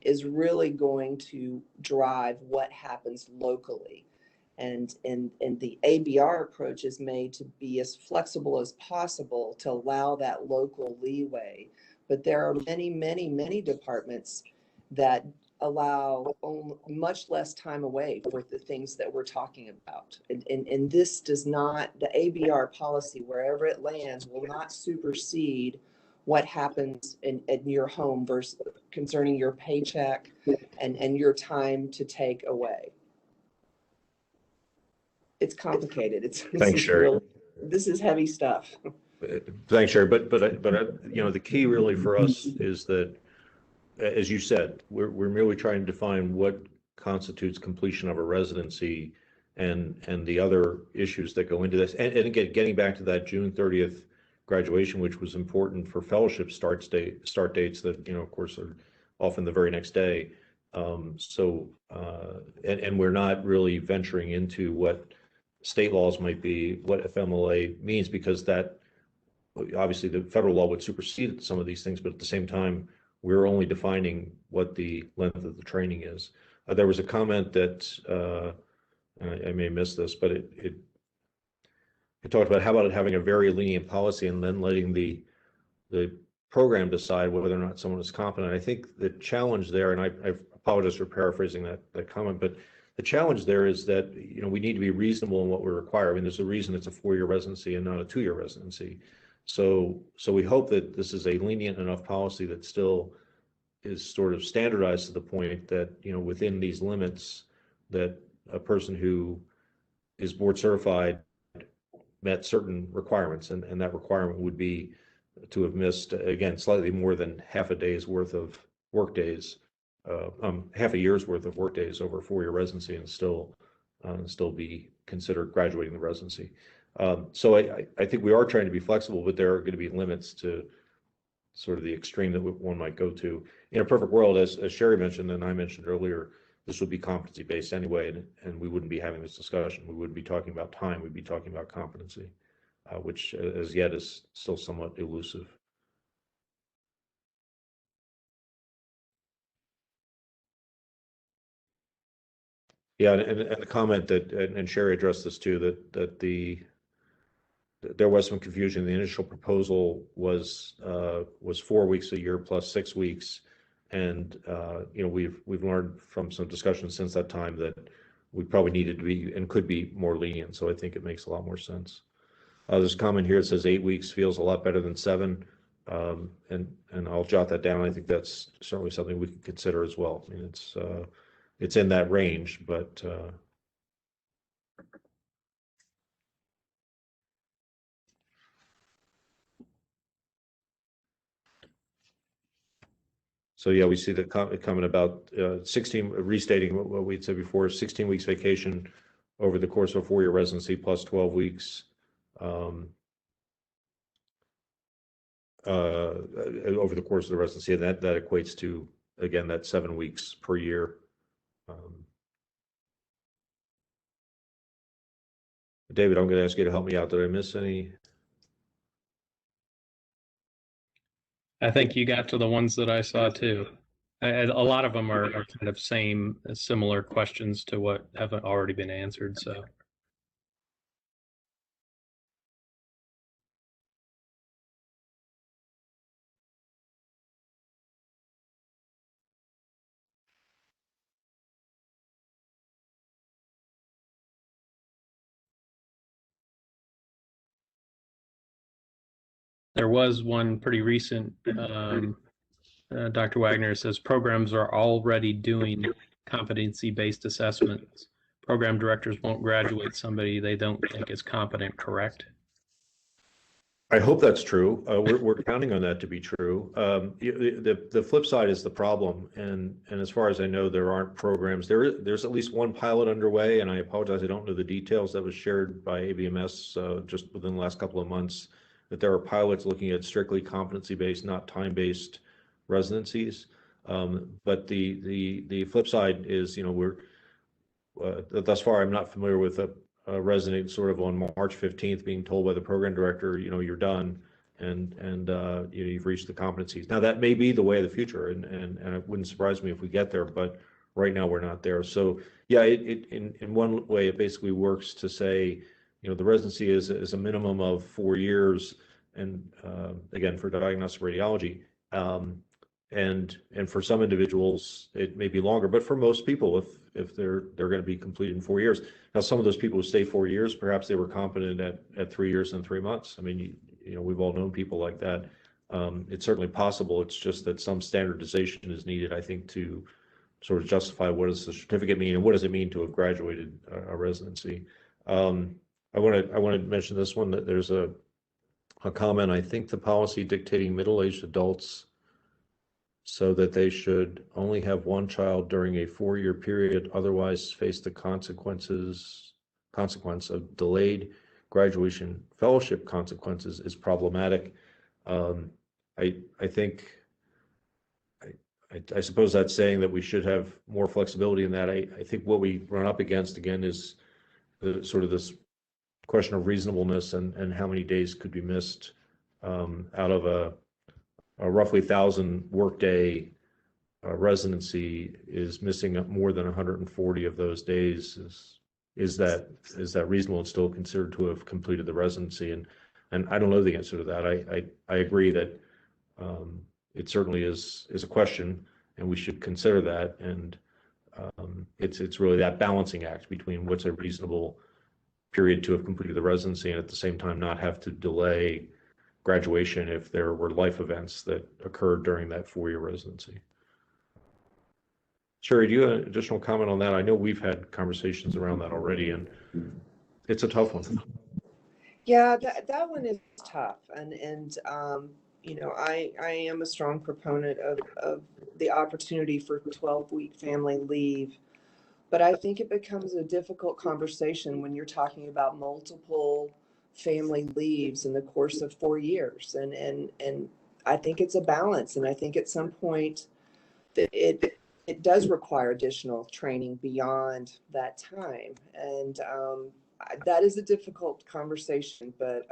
is really going to drive what happens locally. And the ABR approach is made to be as flexible as possible to allow that local leeway. But there are many, many, many departments that allow much less time away for the things that we're talking about. And this does not, the ABR policy, wherever it lands, will not supersede what happens in your home versus concerning your paycheck and your time to take away. It's complicated. Thanks, Sherry. This is heavy stuff. Thanks, Sherry. But you know, the key really for us is that, as you said, we're merely trying to define what constitutes completion of a residency and the other issues that go into this. And again, getting back to that June 30th graduation, which was important for fellowship start dates that, you know, of course, are often the very next day. And we're not really venturing into what state laws might be, what FMLA means, because that obviously the federal law would supersede some of these things, but at the same time, we're only defining what the length of the training is. There was a comment that I may miss this, but it talked about how about it having a very lenient policy and then letting the program decide whether or not someone is competent. I think the challenge there, and I apologize for paraphrasing that comment, but the challenge there is that, you know, we need to be reasonable in what we require. I mean, there's a reason it's a 4-year residency and not a 2-year residency. So we hope that this is a lenient enough policy that still is sort of standardized to the point that, you know, within these limits, that a person who is board certified met certain requirements, and that requirement would be to have missed, again, slightly more than half a day's worth of work days, half a year's worth of work days over a 4-year residency and still be considered graduating the residency. So I think we are trying to be flexible, but there are going to be limits to sort of the extreme that one might go to. In a perfect world, as Sherry mentioned and I mentioned earlier, this would be competency based anyway, and we wouldn't be having this discussion. We wouldn't be talking about time. We'd be talking about competency, which as yet is still somewhat elusive. Yeah, and the comment that, and Sherry addressed this too, that there was some confusion. The initial proposal was 4 weeks a year plus 6 weeks, and you know, we've learned from some discussions since that time that we probably needed to be and could be more lenient. So I think it makes a lot more sense. There's a comment here that says 8 weeks feels a lot better than 7, and I'll jot that down. I think that's certainly something we can consider as well. I mean, it's in that range, but so yeah, we see the comment about 16, restating what we'd said before, 16 weeks vacation over the course of a 4-year residency plus 12 weeks over the course of the residency, and that equates to, again, that 7 weeks per year. David, I'm going to ask you to help me out. Did I miss any? I think you got to the ones that I saw too. A lot of them are kind of similar questions to what haven't already been answered. So there was one pretty recent. Dr. Wagner says programs are already doing competency-based assessments. Program directors won't graduate somebody they don't think is competent, correct? I hope that's true. We're counting on that to be true. The flip side is the problem, and as far as I know, there aren't programs. There's at least one pilot underway, and I apologize, I don't know the details. That was shared by ABMS just within the last couple of months, that there are pilots looking at strictly competency-based, not time-based residencies. But the flip side is, we're thus far, I'm not familiar with a resident sort of on March 15th being told by the program director, you're done, and you've reached the competencies. Now, that may be the way of the future, and it wouldn't surprise me if we get there, but right now we're not there. So yeah, in one way, it basically works to say, the residency is a minimum of 4 years, and again, for diagnostic radiology. And for some individuals, it may be longer, but for most people, if they're going to be completed in 4 years. Now, some of those people who stay 4 years, perhaps they were competent at 3 years and 3 months. I mean, we've all known people like that. It's certainly possible. It's just that some standardization is needed, I think, to sort of justify what does the certificate mean and what does it mean to have graduated a residency. I want to mention this one, that there's a comment. I think the policy dictating middle-aged adults so that they should only have one child during a 4-year period, otherwise face the consequence of delayed graduation fellowship consequences is problematic. I suppose that's saying that we should have more flexibility in that. I think what we run up against again is sort of this question of reasonableness and how many days could be missed out of a roughly 1,000 workday residency. Is missing more than 140 of those days. Is that reasonable and still considered to have completed the residency? And I don't know the answer to that. I agree that it certainly is a question, and we should consider that. And it's really that balancing act between what's a reasonable period to have completed the residency and at the same time not have to delay graduation if there were life events that occurred during that 4-year residency. Sherry, do you have an additional comment on that? I know we've had conversations around that already, and it's a tough one. Yeah, that one is tough, and I am a strong proponent of the opportunity for 12-week family leave, but I think it becomes a difficult conversation when you're talking about multiple family leaves in the course of 4 years, and I think it's a balance, and I think at some point that it does require additional training beyond that time, and that is a difficult conversation, but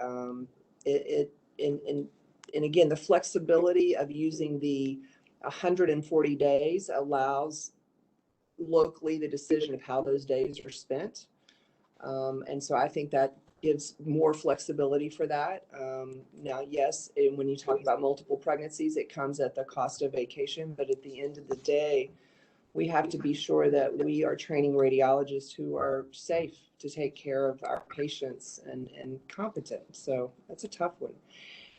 and again, the flexibility of using the 140 days allows locally the decision of how those days are spent. And so I think that gives more flexibility for that. Now, yes, when you talk about multiple pregnancies, it comes at the cost of vacation, but at the end of the day, we have to be sure that we are training radiologists who are safe to take care of our patients and competent. So that's a tough one.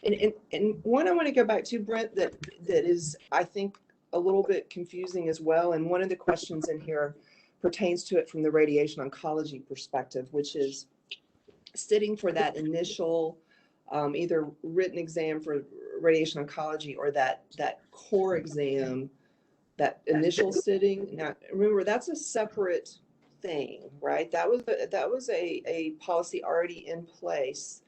And one I want to go back to, Brent, that is, I think, a little bit confusing as well. And one of the questions in here pertains to it from the radiation oncology perspective, which is sitting for that initial either written exam for radiation oncology or that core exam, that initial sitting. Now, remember, that's a separate thing, right? That was a policy already in place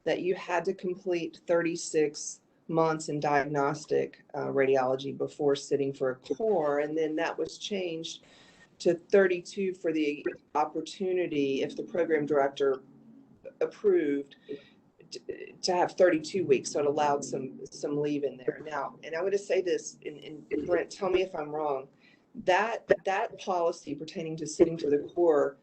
that you had to complete 36 months in diagnostic radiology before sitting for a core. And then that was changed to 32 for the opportunity, if the program director approved, to have 32 weeks, so it allowed some leave in there. Now, and I'm going to say this, and Brent, tell me if I'm wrong. That policy pertaining to sitting for the core,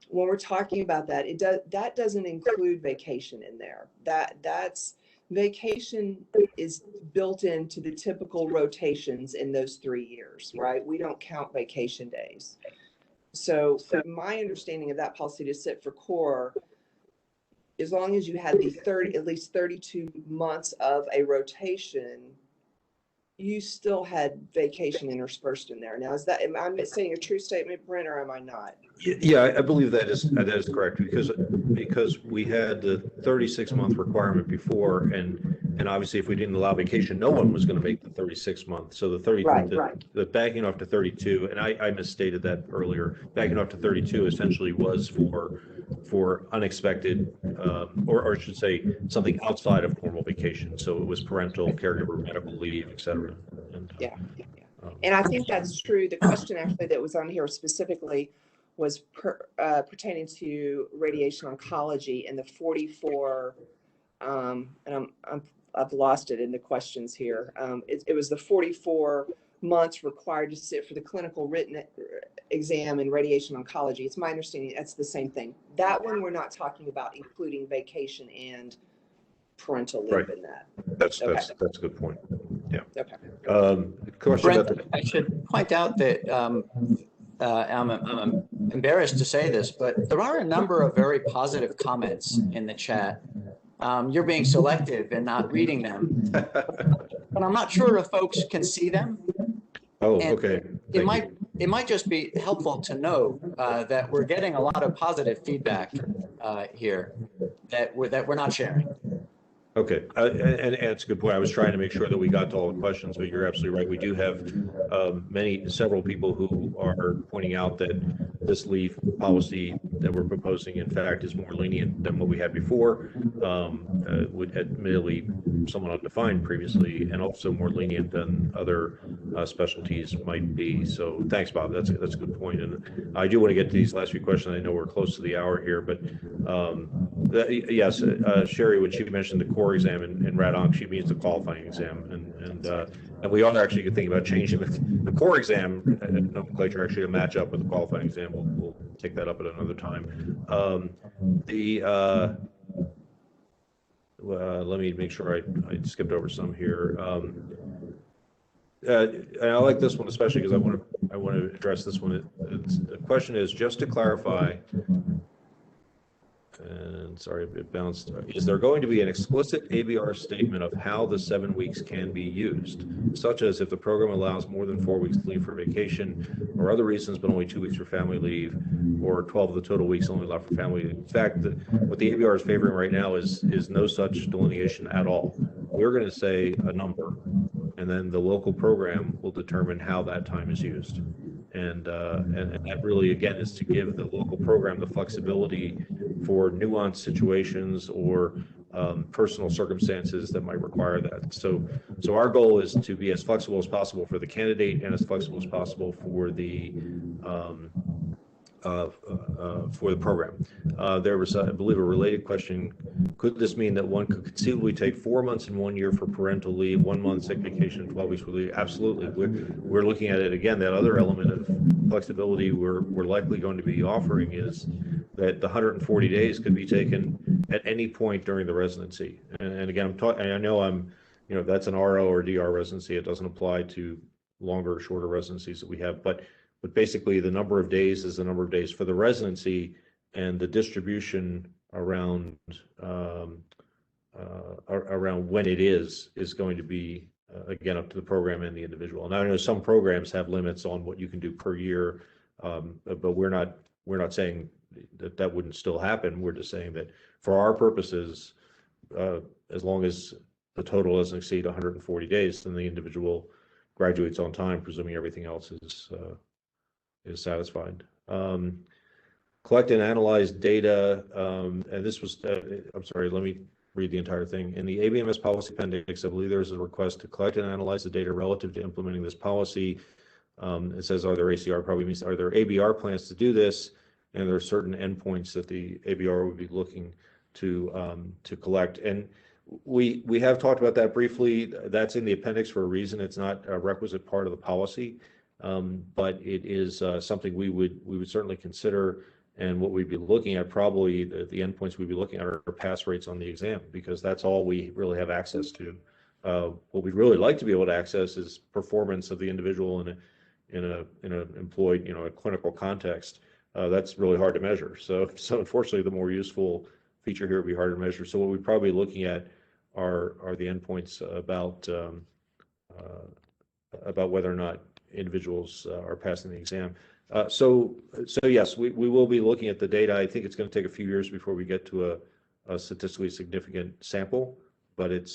when we're talking about that, that doesn't include vacation in there. That's vacation is built into the typical rotations in those 3 years, right? We don't count vacation days. So my understanding of that policy to sit for core, as long as you had at least 32 months of a rotation, you still had vacation interspersed in there. Now, am I saying a true statement, Brent, or am I not? Yeah, I believe that is correct, because we had the 36-month requirement before, and obviously if we didn't allow vacation, no one was going to make the 36 months. So the backing off to 32, and I misstated that earlier. Backing off to 32 essentially was for unexpected, or I should say something outside of normal vacation. So it was parental, caregiver, medical leave, et cetera. Yeah. And I think that's true. The question actually that was on here specifically was pertaining to radiation oncology and the 44, and I've lost it in the questions here. It was the 44 months required to sit for the clinical written exam in radiation oncology. It's my understanding that's the same thing. That one we're not talking about including vacation and parental leave in that. That's a good point. Yeah. Okay. Question Brent, about I should point out that I'm embarrassed to say this, but there are a number of very positive comments in the chat. You're being selective and not reading them, but I'm not sure if folks can see them. Oh, And okay. It might just be helpful to know that we're getting a lot of positive feedback here that we're not sharing. Okay, and it's a good point. I was trying to make sure that we got to all the questions, but you're absolutely right. We do have several people who are pointing out that this leave policy that we're proposing, in fact, is more lenient than what we had before. Would admittedly somewhat undefined previously, and also more lenient than other specialties might be. So thanks, Bob. That's a good point. And I do want to get to these last few questions. I know we're close to the hour here, but yes, Sherry, when she mentioned the core exam in RADONC, she means the qualifying exam, and we are actually thinking about changing the core exam nomenclature actually to match up with the qualifying exam. We'll take that up at another time. Let me make sure I skipped over some here. And I like this one especially because I want to address this one. The question is, just to clarify, and sorry, it bounced. Is there going to be an explicit ABR statement of how the 7 weeks can be used, such as if the program allows more than 4 weeks to leave for vacation or other reasons, but only 2 weeks for family leave, or 12 of the total weeks only allowed for family leave? In fact, what the ABR is favoring right now is no such delineation at all. We're going to say a number, and then the local program will determine how that time is used. And that really, again, is to give the local program the flexibility for nuanced situations or personal circumstances that might require that. So our goal is to be as flexible as possible for the candidate and as flexible as possible for the program. There was, I believe, a related question. Could this mean that one could conceivably take 4 months in 1 year for parental leave, 1 month sick vacation, 12 weeks for leave? Absolutely. We're looking at it again. That other element of flexibility we're likely going to be offering is that the 140 days could be taken at any point during the residency. And again, I know that's an RO or DR residency. It doesn't apply to longer or shorter residencies that we have, but basically the number of days is the number of days for the residency, and the distribution around when it is going to be again up to the program and the individual. And I know some programs have limits on what you can do per year, but we're not saying that wouldn't still happen. We're just saying that for our purposes, as long as the total doesn't exceed 140 days, then the individual graduates on time, presuming everything else is satisfied. Collect and analyze data, and this was, I'm sorry, let me read the entire thing. In the ABMS policy appendix, I believe there's a request to collect and analyze the data relative to implementing this policy. It says, are there ACR, probably means, are there ABR plans to do this? And there are certain endpoints that the ABR would be looking to collect. And we have talked about that briefly. That's in the appendix for a reason. It's not a requisite part of the policy, but it is something we would certainly consider. And what we'd be looking at, probably the endpoints we'd be looking at are pass rates on the exam, because that's all we really have access to. What we'd really like to be able to access is performance of the individual in a employed, a clinical context. That's really hard to measure. So unfortunately, the more useful feature here would be harder to measure. So what we're probably looking at are the endpoints about whether or not individuals are passing the exam. So yes, we will be looking at the data. I think it's going to take a few years before we get to a statistically significant sample, but it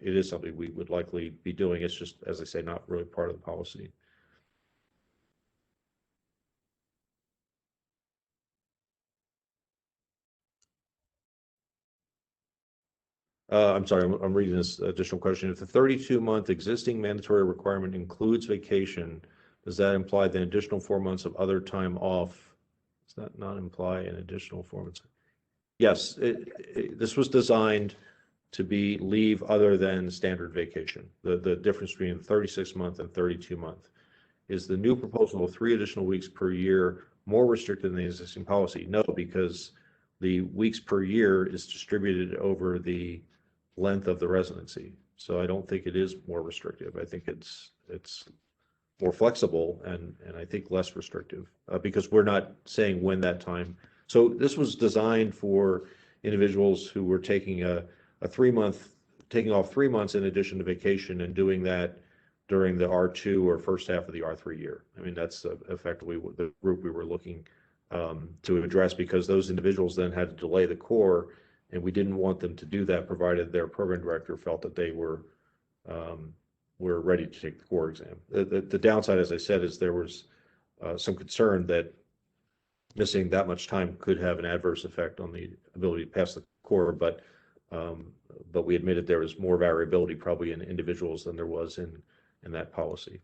is something we would likely be doing. It's just, as I say, not really part of the policy. I'm sorry, I'm reading this additional question. If the 32-month existing mandatory requirement includes vacation, does that imply the additional 4 months of other time off? Does that not imply an additional 4 months? Yes, this was designed to be leave other than standard vacation. The difference between 36-month and 32-month. Is the new proposal of 3 additional weeks per year more restricted than the existing policy? No, because the weeks per year is distributed over the length of the residency. So I don't think it is more restrictive. I think it's more flexible and I think less restrictive because we're not saying when that time. So this was designed for individuals who were taking taking off 3 months in addition to vacation and doing that during the R2 or first half of the R3 year. I mean, that's effectively the group we were looking to address, because those individuals then had to delay the core, and we didn't want them to do that provided their program director felt that they were ready to take the core exam. The downside, as I said, is there was some concern that missing that much time could have an adverse effect on the ability to pass the core, but we admitted there was more variability probably in individuals than there was in that policy.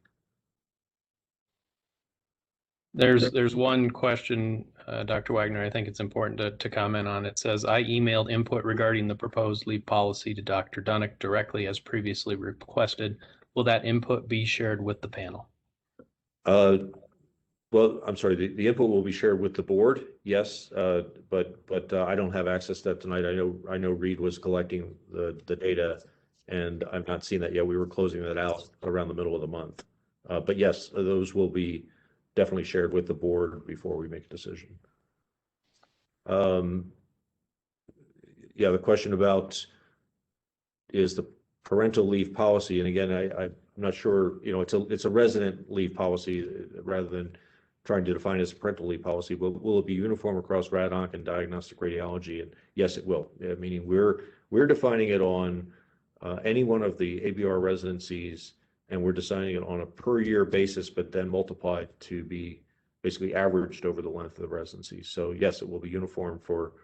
There's one question, Dr. Wagner, I think it's important to comment on. It says, I emailed input regarding the proposed leave policy to Dr. Dunnick directly as previously requested. Will that input be shared with the panel? Well, I'm sorry, the input will be shared with the board, yes, but I don't have access to that tonight. I know Reed was collecting the data, and I've not seen that yet. We were closing that out around the middle of the month. But yes, those will be definitely shared with the board before we make a decision. Yeah, the question about is the parental leave policy, and again, I'm not sure, it's a resident leave policy rather than trying to define it as a parental leave policy, but will it be uniform across rad-onc and diagnostic radiology? And yes, it will. Meaning we're defining it on any one of the ABR residencies, and we're deciding it on a per year basis, but then multiplied to be basically averaged over the length of the residency. So yes, it will be uniform for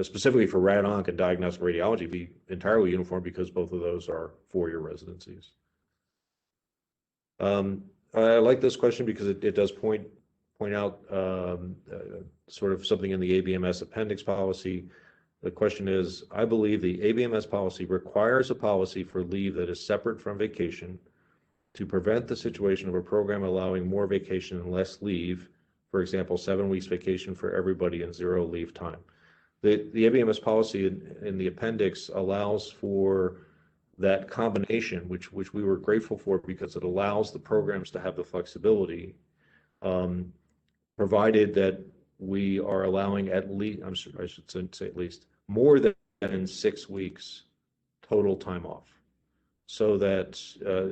specifically for rad-onc and diagnostic radiology, be entirely uniform because both of those are 4-year residencies. I like this question because it does point out sort of something in the ABMS appendix policy. The question is, I believe the ABMS policy requires a policy for leave that is separate from vacation to prevent the situation of a program allowing more vacation and less leave, for example, 7 weeks vacation for everybody and 0 leave time. The ABMS policy in the appendix allows for that combination, which we were grateful for because it allows the programs to have the flexibility, provided that we are allowing at least, I should say at least, more than 6 weeks total time off. So that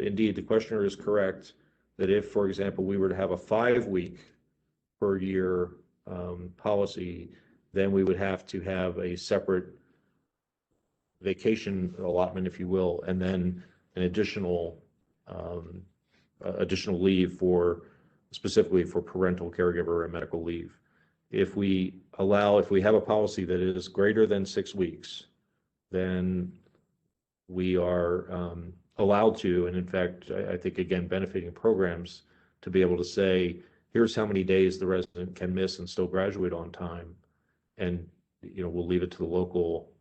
indeed the questioner is correct that if, for example, we were to have a 5-week per year policy, then we would have to have a separate vacation allotment, if you will, and then an additional leave for specifically for parental caregiver and medical leave. If we have a policy that is greater than 6 weeks, then we are allowed to, and in fact, I think again, benefiting programs to be able to say, here's how many days the resident can miss and still graduate on time. And we'll leave it to the local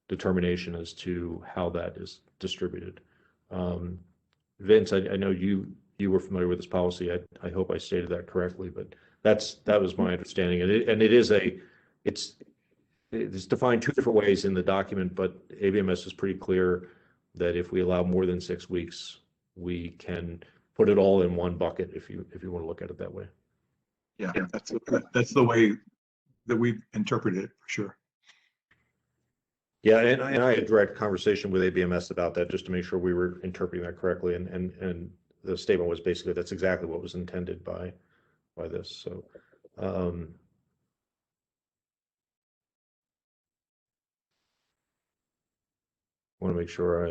determination as to how that is distributed. Vince, I know you were familiar with this policy. I hope I stated that correctly, but that was my understanding. And it's defined two different ways in the document, but ABMS is pretty clear that if we allow more than 6 weeks, we can put it all in one bucket if you want to look at it that way. Yeah, that's the way that we've interpreted it for sure. Yeah, and I had direct conversation with ABMS about that just to make sure we were interpreting that correctly, and the statement was basically that's exactly what was intended by this. So want to make sure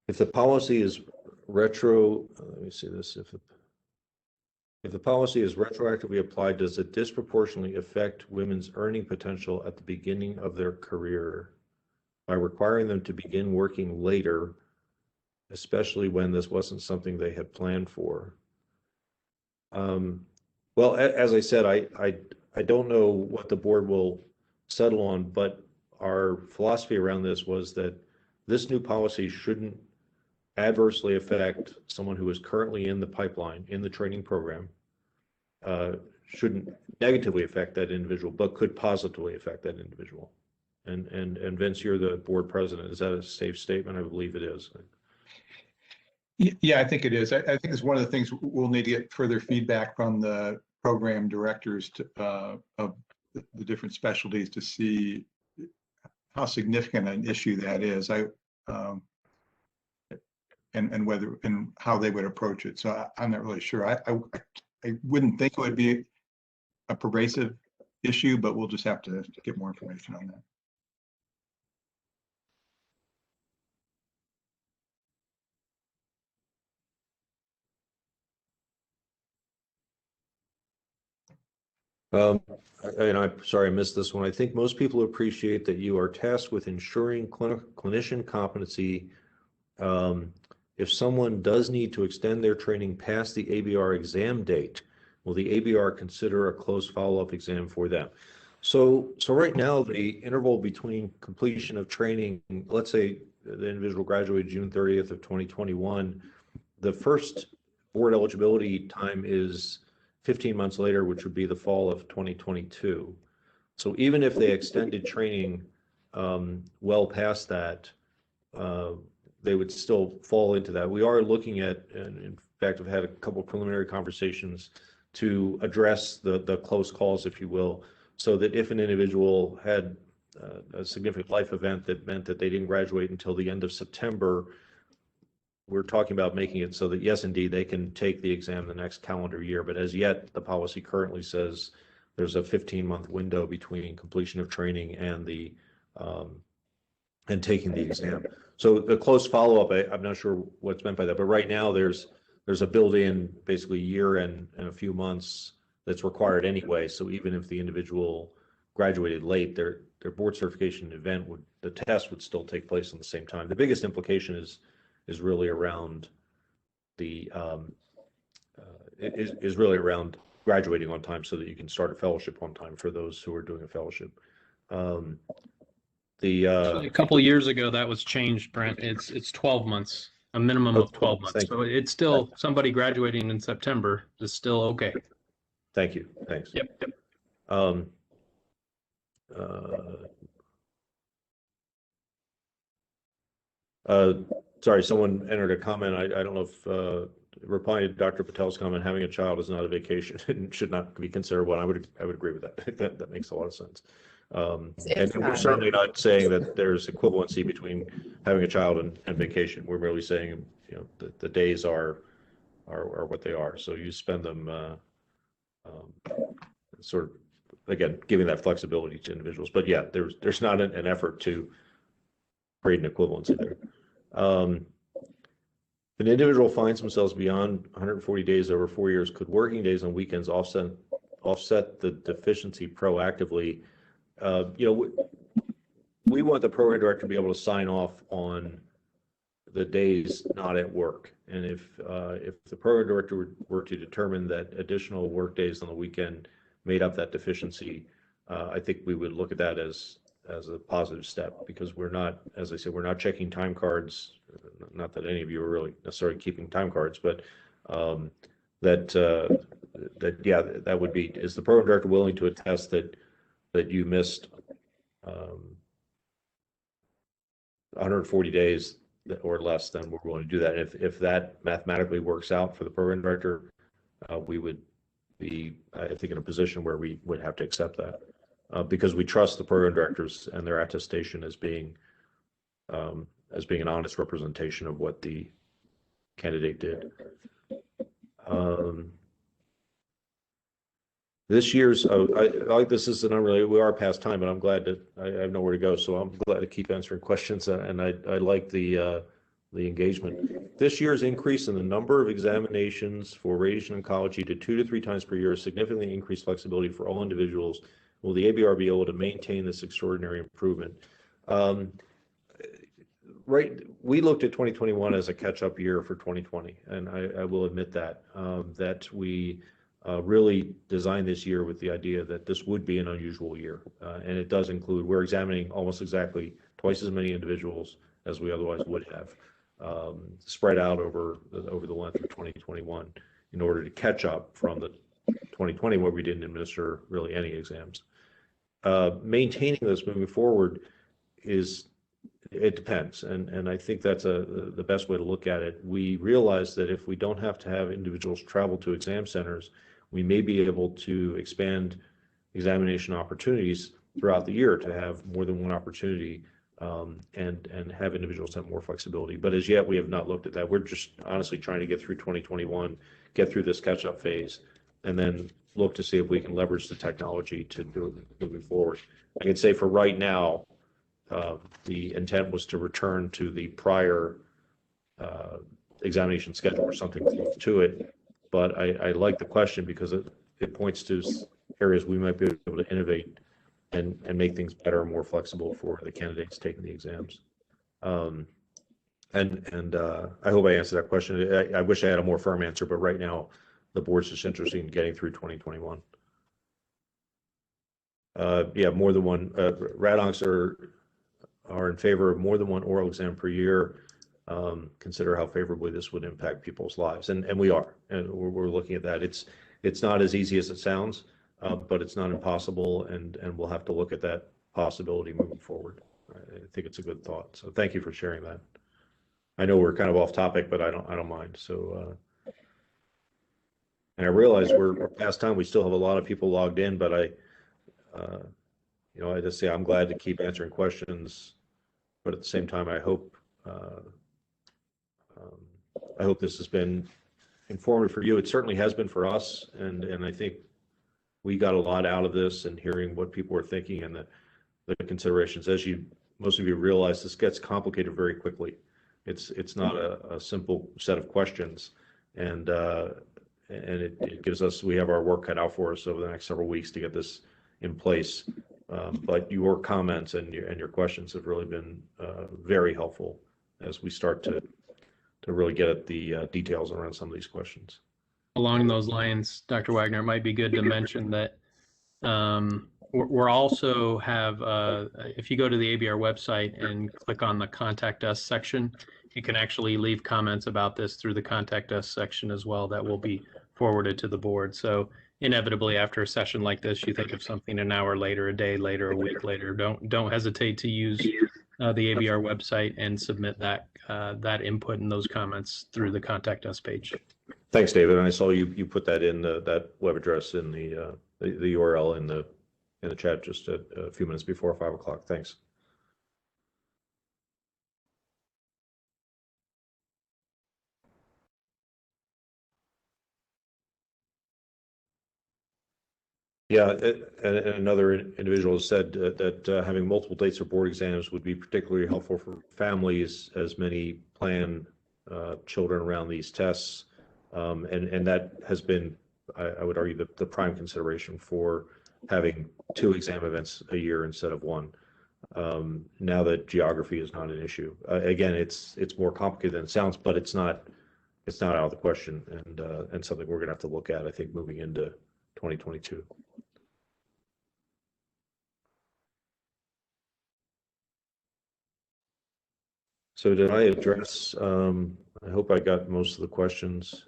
if the policy is let me see this, if the policy is retroactively applied, does it disproportionately affect women's earning potential at the beginning of their career by requiring them to begin working later, especially when this wasn't something they had planned for? Well, as I said, I don't know what the board will settle on, but our philosophy around this was that this new policy shouldn't adversely affect someone who is currently in the pipeline, in the training program, shouldn't negatively affect that individual, but could positively affect that individual. And Vince, you're the board president. Is that a safe statement? I believe it is. Yeah, I think it is. I think it's one of the things we'll need to get further feedback from the program directors of the different specialties to see how significant an issue that is. And whether and how they would approach it. So I'm not really sure. I wouldn't think it would be a pervasive issue, but we'll just have to get more information on that. And I'm sorry I missed this one. I think most people appreciate that you are tasked with ensuring clinician competency. If someone does need to extend their training past the ABR exam date, will the ABR consider a close follow-up exam for them? So right now, the interval between completion of training, let's say the individual graduated June 30th of 2021, the first board eligibility time is 15 months later, which would be the fall of 2022. So even if they extended training well past that, they would still fall into that. We are looking at, and in fact, I've had a couple of preliminary conversations to address the close calls, if you will, so that if an individual had a significant life event that meant that they didn't graduate until the end of September, we're talking about making it so that, yes, indeed, they can take the exam the next calendar year. But as yet, the policy currently says there's a 15-month window between completion of training and and taking the exam. So the close follow-up, I'm not sure what's meant by that, but right now there's a built-in basically year and a few months that's required anyway. So even if the individual graduated late, their board certification event the test would still take place at the same time. The biggest implication is really around is really around graduating on time so that you can start a fellowship on time for those who are doing a fellowship. A couple of years ago, that was changed, Brent. It's 12 months, a minimum of 12 months. So it's still somebody graduating in September is still okay. Thank you. Thanks. Yep. Sorry, someone entered a comment. I don't know if replying to Dr. Patel's comment, having a child is not a vacation and should not be considered one. I would agree with that. That makes a lot of sense. And we're certainly not saying that there's equivalency between having a child and vacation. We're merely saying, the days are what they are. So you spend them sort of, again, giving that flexibility to individuals. But yeah, there's not an effort to create an equivalency there. If an individual finds themselves beyond 140 days over 4 years, could working days and weekends offset the deficiency proactively? We want the program director to be able to sign off on the days not at work. And if the program director were to determine that additional work days on the weekend made up that deficiency, I think we would look at that as a positive step, because we're not, as I said, we're not checking time cards. Not that any of you are really necessarily keeping time cards, but that yeah, that would be, is the program director willing to attest that you missed 140 days or less, then we're willing to do that. If that mathematically works out for the program director, we would be, I think, in a position where we would have to accept that, because we trust the program directors and their attestation as being an honest representation of what the candidate did. This year's, this is an unrelated, we are past time, but I'm glad that I have nowhere to go, so I'm glad to keep answering questions, and I like the engagement. This year's increase in the number of examinations for radiation oncology to 2 to 3 times per year significantly increased flexibility for all individuals. Will the ABR be able to maintain this extraordinary improvement? Right, we looked at 2021 as a catch-up year for 2020, and I will admit that we really designed this year with the idea that this would be an unusual year, and it does include, we're examining almost exactly twice as many individuals as we otherwise would have, spread out over the length of 2021 in order to catch up from the 2020 where we didn't administer really any exams. Maintaining this moving forward it depends, and I think that's the best way to look at it. We realize that if we don't have to have individuals travel to exam centers, we may be able to expand examination opportunities throughout the year to have more than one opportunity, and have individuals have more flexibility. But as yet, we have not looked at that. We're just honestly trying to get through 2021, get through this catch-up phase, and then look to see if we can leverage the technology to do it moving forward. I can say for right now, the intent was to return to the prior examination schedule or something close to it. But I like the question because it points to areas we might be able to innovate and make things better and more flexible for the candidates taking the exams. And I hope I answered that question. I wish I had a more firm answer, but right now the board's just interested in getting through 2021. Yeah, more than one. RADONCs are in favor of more than one oral exam per year. Consider how favorably this would impact people's lives, and we are, and we're looking at that. It's not as easy as it sounds, but it's not impossible, and we'll have to look at that possibility moving forward. I think it's a good thought. So thank you for sharing that. I know we're kind of off topic, but I don't mind. So, and I realize we're past time. We still have a lot of people logged in, but I just say I'm glad to keep answering questions, but at the same time, I hope this has been informative for you. It certainly has been for us, and I think we got a lot out of this and hearing what people are thinking and the considerations. As most of you realize, this gets complicated very quickly. It's not a simple set of questions, and it gives us, we have our work cut out for us over the next several weeks to get this in place. But your comments and your questions have really been very helpful as we start to really get at the details around some of these questions. Along those lines, Dr. Wagner, it might be good to mention that we're also have, if you go to the ABR website and click on the Contact Us section, you can actually leave comments about this through the Contact Us section as well. That will be forwarded to the board. So inevitably, after a session like this, you think of something an hour later, a day later, a week later, don't hesitate to use the ABR website and submit that input and those comments through the Contact Us page. Thanks, David. And I saw you put that in that web address in the URL in the chat just a few minutes before 5 o'clock. Thanks. Yeah, and another individual said that having multiple dates for board exams would be particularly helpful for families, as many plan children around these tests, and that has been, I would argue, the prime consideration for having 2 exam events a year instead of 1. now that geography is not an issue. Again, it's more complicated than it sounds, but it's not out of the question, and something we're going to have to look at, I think, moving into 2022. So did I address, I hope I got most of the questions.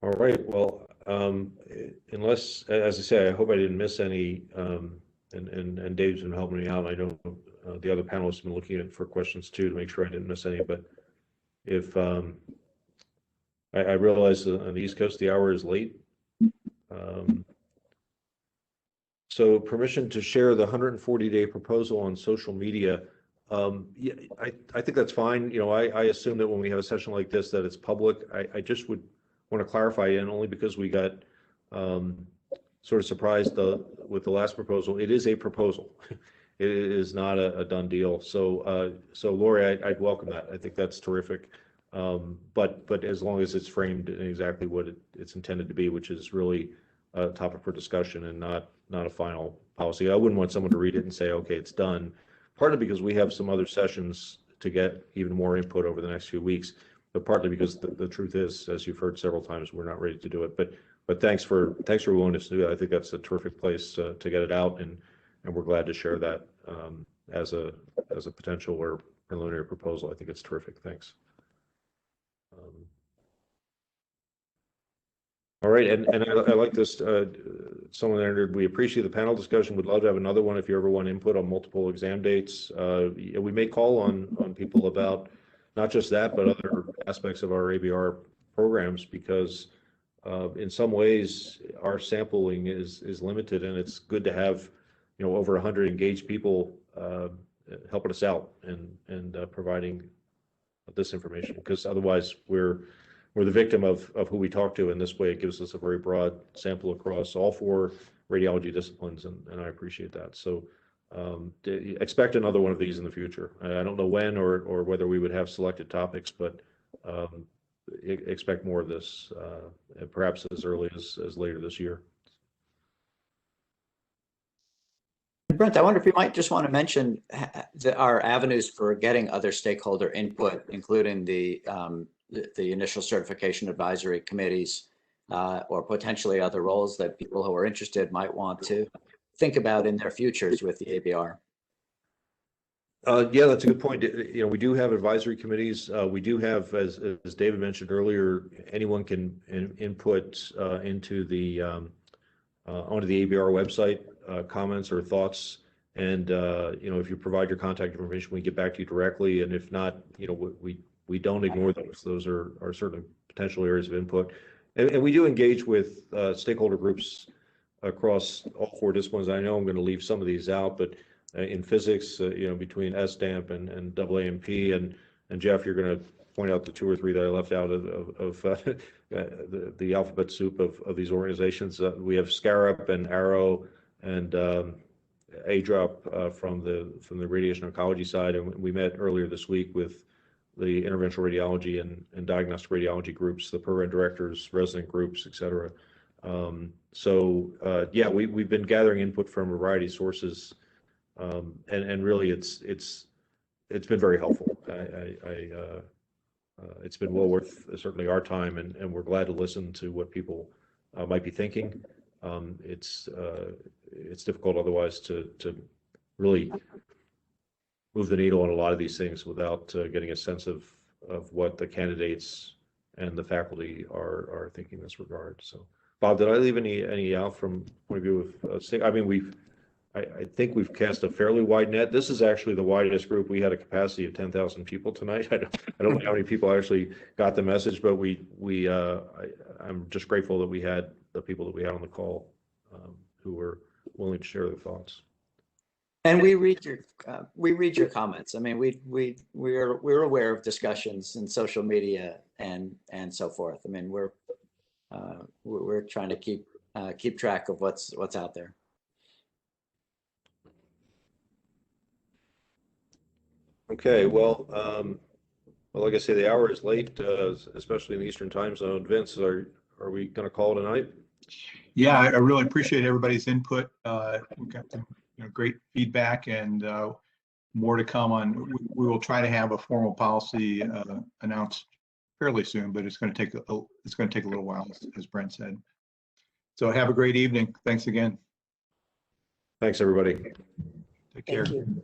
All right, well, unless, as I say, I hope I didn't miss any, and Dave's been helping me out. I know the other panelists have been looking at for questions too to make sure I didn't miss any, but if, I realize that on the East Coast, the hour is late. So permission to share the 140-day proposal on social media. Yeah, I think that's fine. You know, I assume that when we have a session like this, that it's public. I just would want to clarify, and only because we got sort of surprised with the last proposal. It is a proposal. It is not a done deal. So, Lori, I'd welcome that. I think that's terrific. But as long as it's framed in exactly what it's intended to be, which is really a topic for discussion and not a final policy. I wouldn't want someone to read it and say, okay, it's done. Partly because we have some other sessions to get even more input over the next few weeks, but partly because the truth is, as you've heard several times, we're not ready to do it. But thanks for willingness to do that. I think that's a terrific place to get it out, and we're glad to share that as a potential or preliminary proposal. I think it's terrific. Thanks. All right, and I like this. Someone entered. We appreciate the panel discussion. Would love to have another one if you ever want input on multiple exam dates. We may call on people about not just that, but other aspects of our ABR programs, because in some ways our sampling is limited, and it's good to have over 100 engaged people helping us out and providing this information, because otherwise we're the victim of who we talk to. In this way, it gives us a very broad sample across all 4 radiology disciplines, and I appreciate that. So expect another one of these in the future. I don't know when or whether we would have selected topics, but expect more of this, perhaps as early as later this year. Brent, I wonder if you might just want to mention our avenues for getting other stakeholder input, including the initial certification advisory committees, or potentially other roles that people who are interested might want to think about in their futures with the ABR. Yeah, that's a good point. We do have advisory committees. We do have, as David mentioned earlier, anyone can input into the onto the ABR website, comments or thoughts. And if you provide your contact information, we get back to you directly. And if not, we don't ignore those. Those are certainly potential areas of input. And we do engage with stakeholder groups across all 4 disciplines. I know I'm going to leave some of these out, but in physics, between SDAMP and AAMP, and Jeff, you're going to point out the 2 or 3 that I left out of the alphabet soup of these organizations. We have SCARAP and ARROW and ADROP from the radiation oncology side, and we met earlier this week with the interventional radiology and diagnostic radiology groups, the program directors, resident groups, et cetera. Yeah, we've been gathering input from a variety of sources, and really it's been very helpful. It's been well worth certainly our time, and we're glad to listen to what people might be thinking. It's difficult otherwise to really move the needle on a lot of these things without getting a sense of what the candidates and the faculty are thinking in this regard. So, Bob, did I leave any out from point of view of? I mean, I think we've cast a fairly wide net. This is actually the widest group. We had a capacity of 10,000 people tonight. I don't know how many people actually got the message, but I'm just grateful that we had the people that we had on the call who were willing to share their thoughts. And we read your comments. I mean, we're aware of discussions in social media and so forth. I mean, we're trying to keep track of what's out there. Okay, well, like I say, the hour is late, especially in the Eastern time zone. Vince, are we going to call tonight? Yeah, I really appreciate everybody's input. We got some, great feedback, and more to come on. We will try to have a formal policy announced fairly soon, but it's going to take a little while, as Brent said. So have a great evening. Thanks again. Thanks, everybody. Take care. Thank you.